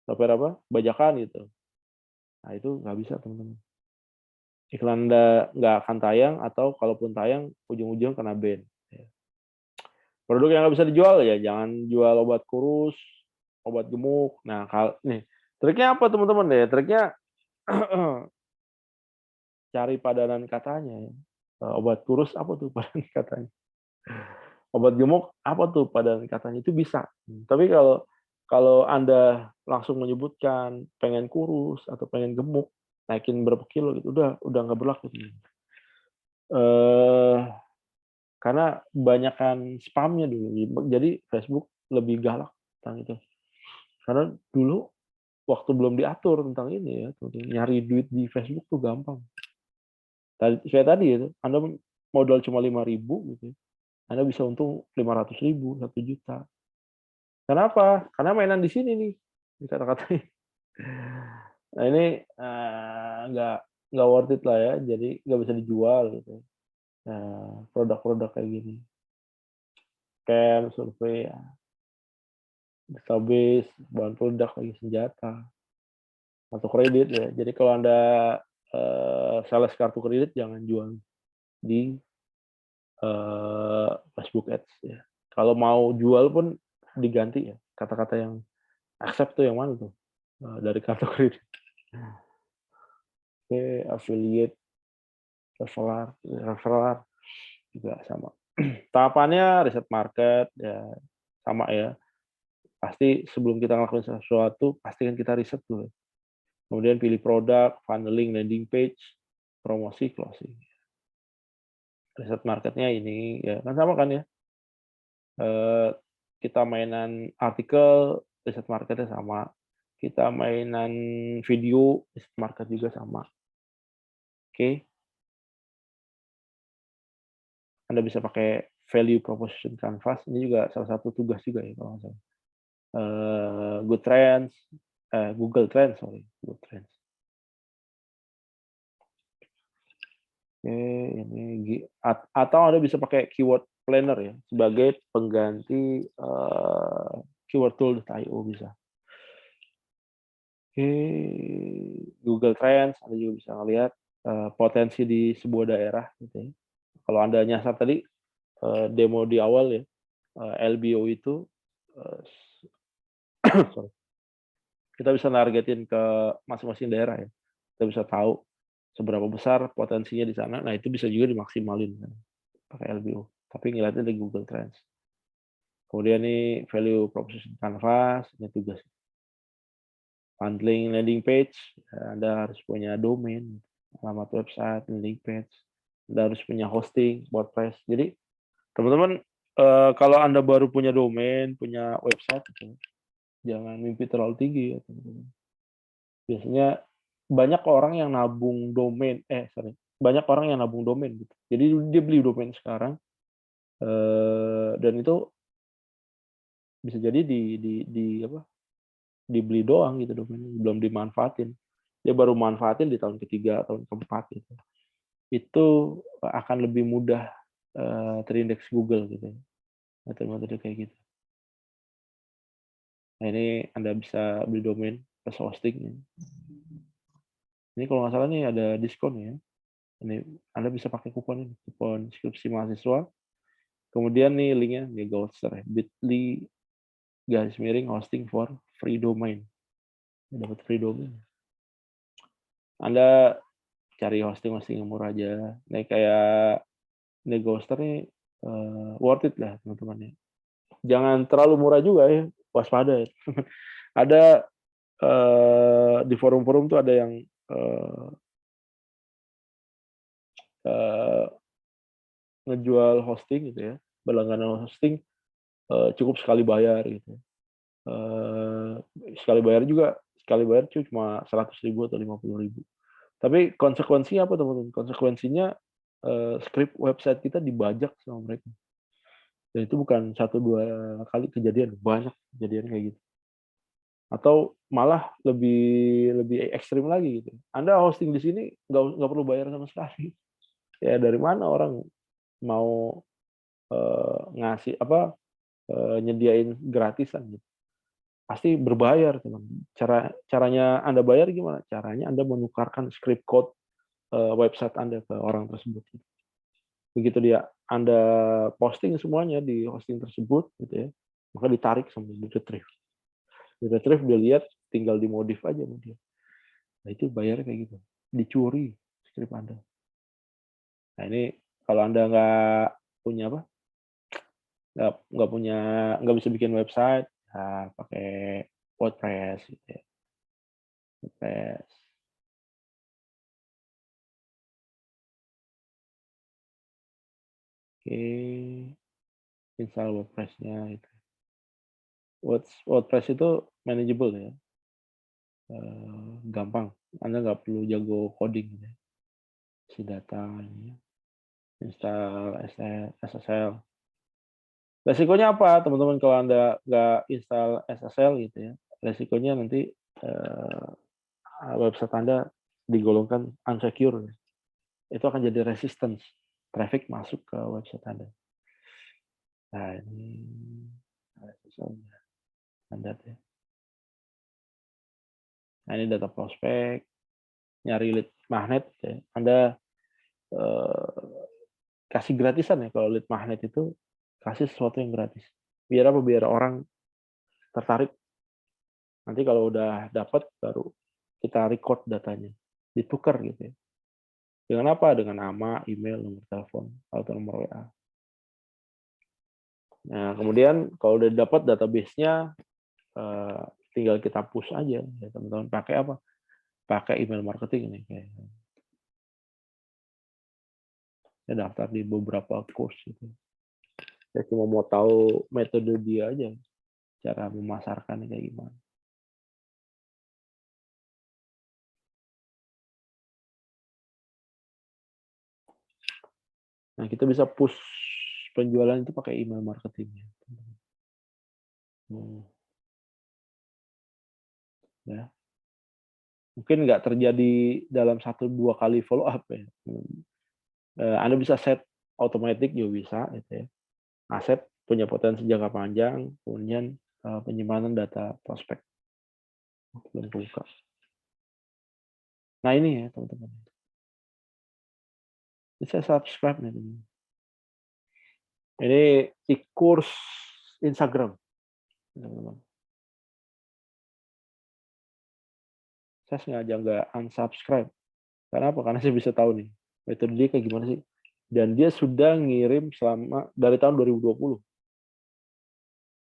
apa? Bajakan gitu. Nah itu nggak bisa teman-teman. Iklan Anda nggak akan tayang, atau kalaupun tayang ujung-ujung kena ban. Produk yang nggak bisa dijual ya jangan jual obat kurus, obat gemuk. Nah, nih triknya apa teman-teman ya? Triknya cari padanan katanya ya. Obat kurus apa tuh padanan katanya? Obat gemuk apa tuh padanan katanya? Itu bisa. Tapi kalau Anda langsung menyebutkan pengen kurus atau pengen gemuk, naikin berapa kilo gitu, udah nggak berlaku. Karena banyakkan spamnya dulu. Jadi Facebook lebih galak tentang itu. Karena dulu waktu belum diatur tentang ini ya, nyari duit di Facebook tuh gampang. Kayak tadi itu, Anda modal cuma 5.000 gitu, Anda bisa untung 500.000, 1 juta. Kenapa? Karena mainan di sini nih, kata-katanya. Nah ini nggak worth it lah ya, jadi nggak bisa dijual gitu. Nah, produk-produk kayak gini, scam, survei, database, bahan peledak lagi, senjata, kartu kredit ya. Jadi kalau Anda sales kartu kredit jangan jual di Facebook Ads ya. Kalau mau jual pun diganti ya, kata-kata yang accept tuh yang mana tuh? Dari kartu kredit. Oke, affiliate, referral juga sama. Tahapannya riset market ya sama ya. Pasti sebelum kita ngelakuin sesuatu, pastikan kita riset dulu. Kemudian pilih produk, funneling, landing page, promosi, closing. Riset marketnya ini ya kan sama kan ya. Kita mainan artikel, riset marketnya sama. Kita mainan video, riset market juga sama. Oke. Anda bisa pakai value proposition canvas. Ini juga salah satu tugas juga ya kalau nggak salah. Google Trends. Oke, ini atau Anda bisa pakai keyword planner ya sebagai pengganti keywordtool.io bisa. Oke, Google Trends Anda juga bisa ngelihat potensi di sebuah daerah gitu ya. Kalau Anda nyasar tadi demo di awal ya, LBO itu sorry, kita bisa nargetin ke masing-masing daerah ya. Kita bisa tahu seberapa besar potensinya di sana. Nah, itu bisa juga dimaksimalin kan, pakai LBO. Tapi ngeliatnya di Google Trends. Kemudian ini value proposition canvas, ini tugas. Handling landing page, Anda harus punya domain, alamat website, landing page. Anda harus punya hosting, WordPress. Jadi, teman-teman, kalau Anda baru punya domain, punya website, gitu, jangan mimpi terlalu tinggi ya, teman-teman. Biasanya banyak orang yang nabung domain, banyak orang yang nabung domain gitu. Jadi dia beli domain sekarang, dan itu bisa jadi dibeli doang gitu domainnya, belum dimanfaatin. Dia baru manfaatin di tahun ketiga, tahun keempat gitu. Itu akan lebih mudah terindeks Google gitu. Metode-metode kayak gitu. Nah ini Anda bisa beli domain plus hosting. Ini kalau nggak salah nih ada diskon ya. Ini Anda bisa pakai kupon ini, kupon skripsi mahasiswa. Kemudian nih linknya nih Goldster ya, bit.ly/hosting for free domain. Dapat free domain. Anda cari hosting yang murah aja. Nih kayak Ghoster nih worth it lah teman-teman ya. Jangan terlalu murah juga ya, waspada ya. Ada di forum-forum tuh ada yang ngejual hosting gitu ya, berlangganan hosting cukup sekali bayar gitu. Sekali bayar cuma 100.000 atau 50.000. Tapi konsekuensinya apa teman-teman? Konsekuensinya skrip website kita dibajak sama mereka. Dan itu bukan 1-2 kali kejadian, banyak kejadian kayak gitu. Atau malah lebih ekstrim lagi gitu. Anda hosting di sini nggak perlu bayar sama sekali. Ya dari mana orang mau ngasih nyediain gratisan gitu. Pasti berbayar teman. Caranya Anda bayar gimana? Caranya Anda menukarkan script code website Anda ke orang tersebut. Begitu Anda posting semuanya di hosting tersebut gitu ya, maka ditarik sama di retrieve. Di retrieve dia lihat, tinggal dimodif aja sama dia. Nah itu bayarnya kayak gitu. Dicuri script Anda. Nah ini kalau Anda nggak bisa bikin website, nah, pakai WordPress gitu ya. WordPress. Oke, install WordPress-nya itu. WordPress itu manageable ya, gampang. Anda nggak perlu jago coding ya. Si data ini, install SSL. Resikonya apa teman-teman kalau Anda nggak install SSL gitu ya? Resikonya nanti website Anda digolongkan unsecure. Itu akan jadi resistance. Traffic masuk ke website Anda. Nah, ini standar ya. Nah, ini data prospek, nyari lead magnet ya. Anda kasih gratisan ya kalau lead magnet itu, kasih sesuatu yang gratis. Biar apa? Biar orang tertarik. Nanti kalau udah dapat baru kita record datanya, ditukar gitu ya. Dengan apa? Dengan nama, email, nomor telepon, atau nomor WA. Nah, kemudian kalau udah dapat database-nya, tinggal kita push aja ya teman-teman. Pakai apa? Pakai email marketing ini kayak. Saya daftar di beberapa course gitu. Saya cuma mau tahu metode dia aja, cara memasarkannya kayak gimana. Nah, kita bisa push penjualan itu pakai email marketing. Ya. Mungkin nggak terjadi dalam 1-2 kali follow up ya. Anda bisa set automatic juga bisa gitu ya. Aset punya potensi jangka panjang, kemudian penyimpanan data prospek. Belum buka. Nah ini ya teman-teman. Bisa subscribe nih teman. Ini e-course Instagram. Teman-teman. Saya sengaja nggak unsubscribe. Karena apa? Karena saya bisa tahu nih metode dia kayak gimana sih. Dan dia sudah ngirim dari tahun 2020.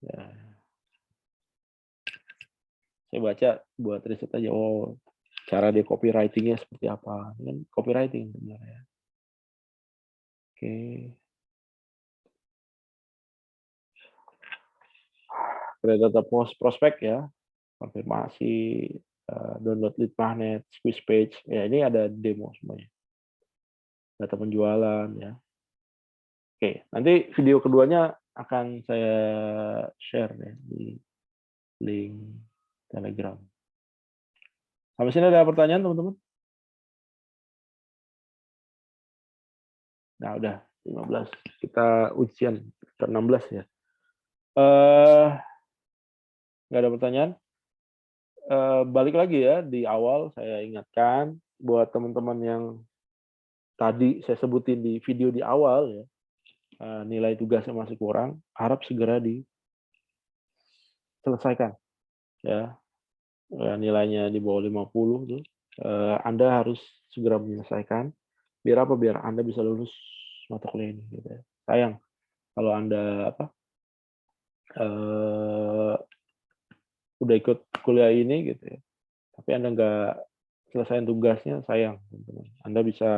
Ya. Saya baca buat riset aja. Oh, cara dia copywriting-nya seperti apa. Ini kan copywriting sebenarnya. Oke. Data prospek ya. Konfirmasi, download lead magnet, squeeze page. Ya, ini ada demo semuanya. Data penjualan ya. Oke, nanti video keduanya akan saya share ya di link Telegram. Sampai sini ada pertanyaan teman-teman? Nah, udah 15. Kita ujian ke-16 ya. Nggak ada pertanyaan? Balik lagi ya, di awal saya ingatkan buat teman-teman yang tadi saya sebutin di video di awal ya, nilai tugasnya masih kurang, harap segera diselesaikan ya. Nilainya di bawah 50 tuh Anda harus segera menyelesaikan. Biar apa? Biar Anda bisa lulus mata kuliah ini. Gitu ya. Sayang kalau Anda eh, udah ikut kuliah ini gitu ya, tapi Anda nggak selesaiin tugasnya, sayang. Teman-teman. Anda bisa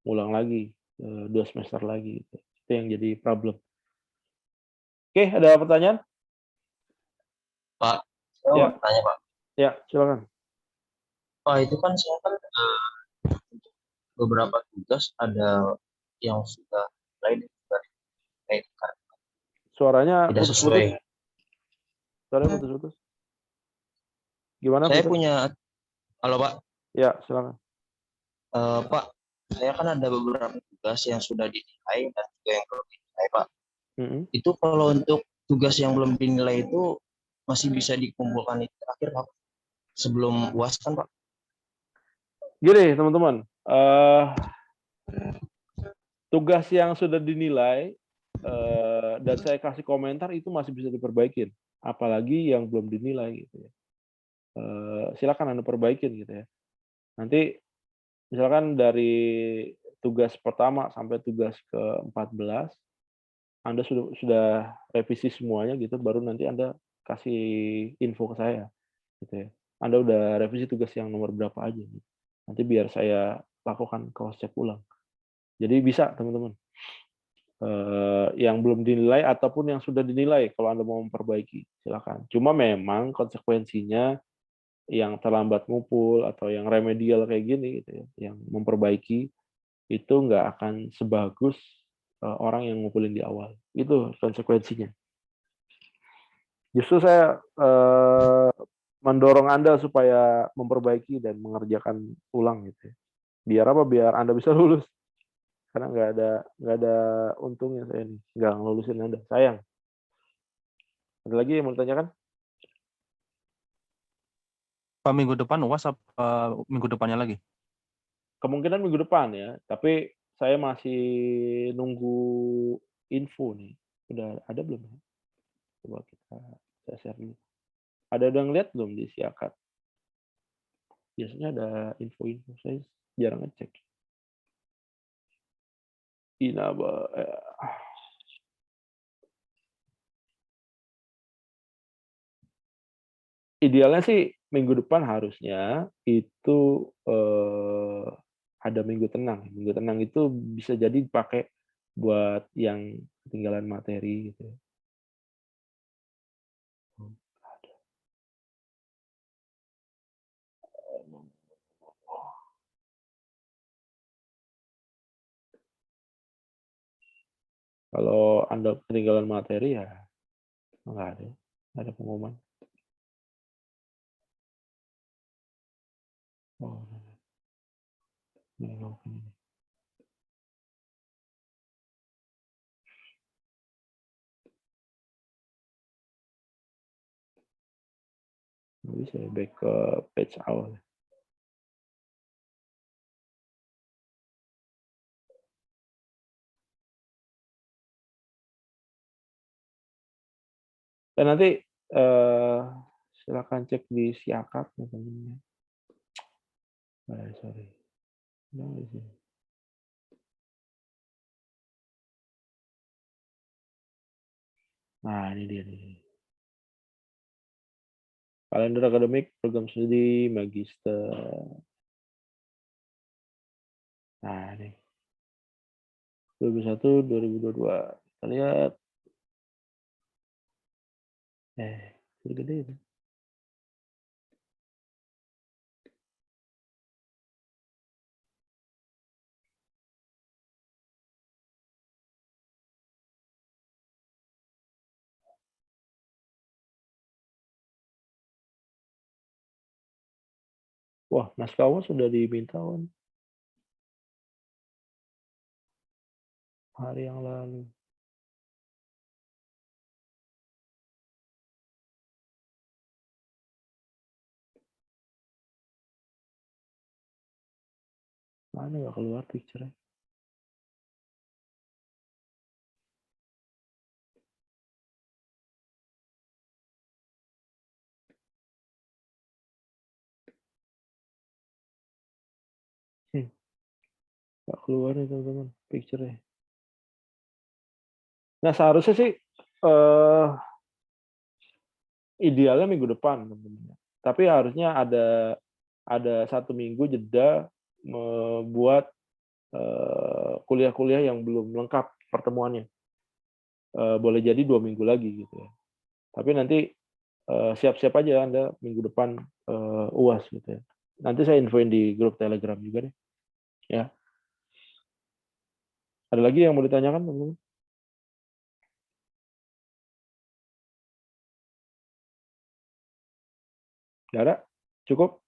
ngulang lagi 2 semester lagi. Gitu. Itu yang jadi problem. Oke, ada pertanyaan? Pak, saya mau Ya, tanya Pak. ya, silakan. Pak, itu kan saya kan beberapa tugas ada yang sudah lain sudah dikaitkan Suaranya tidak putus-putus. sesuai. Suaranya putus-putus. Gimana Saya putus? punya, halo Pak. Ya, silakan. Pak, saya kan ada beberapa tugas yang sudah dinilai dan juga yang belum dinilai Pak. Itu kalau untuk tugas yang belum dinilai itu masih bisa dikumpulkan di terakhir Pak, sebelum UAS kan Pak? Gini, teman-teman. Tugas yang sudah dinilai dan saya kasih komentar itu masih bisa diperbaikin. Apalagi yang belum dinilai gitu ya. Silakan Anda perbaikin gitu ya. Nanti misalkan dari tugas pertama sampai tugas ke-14 Anda sudah revisi semuanya gitu, baru nanti Anda kasih info ke saya gitu ya. Anda udah revisi tugas yang nomor berapa aja gitu. Nanti biar saya lakukan cross check ulang. Jadi bisa teman-teman. Yang belum dinilai ataupun yang sudah dinilai kalau Anda mau memperbaiki, silakan. Cuma memang konsekuensinya yang terlambat ngumpul atau yang remedial kayak gini gitu ya, yang memperbaiki itu nggak akan sebagus orang yang ngumpulin di awal. Itu konsekuensinya. Justru saya mendorong Anda supaya memperbaiki dan mengerjakan ulang gitu ya. Biar apa? Biar Anda bisa lulus. Karena nggak ada untungnya saya nih, nggak ngelulusin Anda. Sayang. Ada lagi yang mau ditanyakan? Pak, minggu depan UAS apa minggu depannya lagi? Kemungkinan minggu depan ya, tapi saya masih nunggu info nih. Udah ada belum ya? Coba saya share dulu. Ada yang lihat belum di Siakat? Biasanya ada info-info, saya jarang ngecek. Inaba, idealnya sih minggu depan harusnya itu ada minggu tenang. Minggu tenang itu bisa jadi dipakai buat yang ketinggalan materi gitu. Kalau Anda ketinggalan materi ya nggak ada pengumuman. Oh, ini. Jadi saya back ke page awal. Dan nanti silakan cek di Siakap ya teman-teman. Sorry. Nah, di sini. Nah, ini dia nih. Kalender akademik, program studi, magister. Nah, ini. 2021, 2022. Kita lihat. Sudah gede itu. Wah, naskah awal sudah diminta hari yang lalu. Mana nggak keluar picture-nya? Nggak keluar nih teman-teman picture-nya. Nah seharusnya sih idealnya minggu depan teman-teman. Tapi harusnya ada 1 minggu jeda membuat kuliah-kuliah yang belum lengkap pertemuannya. Boleh jadi 2 minggu lagi gitu ya. Tapi nanti siap-siap aja Anda minggu depan UAS gitu ya. Nanti saya infoin di grup Telegram juga deh. Ya. Ada lagi yang mau ditanyakan teman-teman? Nggak ada? Cukup?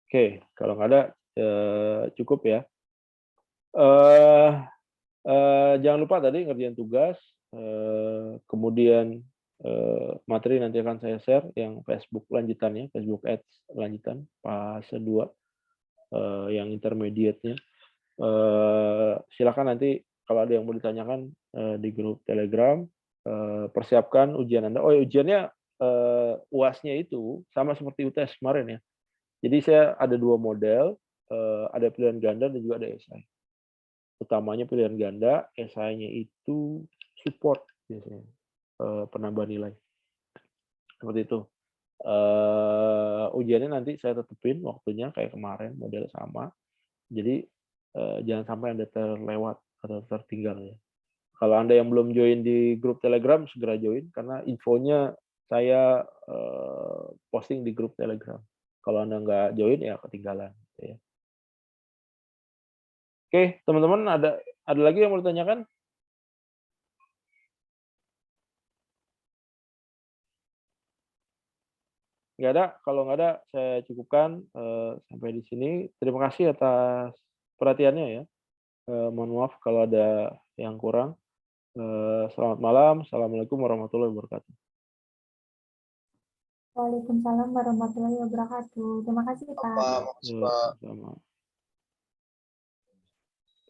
Oke, kalau nggak ada cukup ya. Jangan lupa tadi ngerjain tugas, kemudian materi nanti akan saya share yang Facebook lanjutannya, Facebook Ads lanjutan fase 2 yang intermediate-nya. Silakan nanti kalau ada yang mau ditanyakan di grup Telegram, persiapkan ujian Anda. Oh, ujiannya UAS-nya itu sama seperti UTS kemarin ya. Jadi saya ada 2 model, ada pilihan ganda dan juga ada esai. Utamanya pilihan ganda, esainya itu support biasanya, penambah nilai. Seperti itu. Ujiannya nanti saya tetepin waktunya kayak kemarin, model sama. Jadi jangan sampai Anda terlewat atau tertinggal ya. Kalau Anda yang belum join di grup Telegram, segera join karena infonya saya posting di grup Telegram. Kalau Anda nggak join ya ketinggalan. Ya. Oke, teman-teman ada lagi yang mau ditanyakan? Nggak ada. Kalau nggak ada, saya cukupkan sampai di sini. Terima kasih atas perhatiannya ya. Mohon maaf kalau ada yang kurang. Selamat malam. Assalamualaikum warahmatullahi wabarakatuh. Waalaikumsalam warahmatullahi wabarakatuh. Terima kasih, Pak. Makasih, Pak. Sama.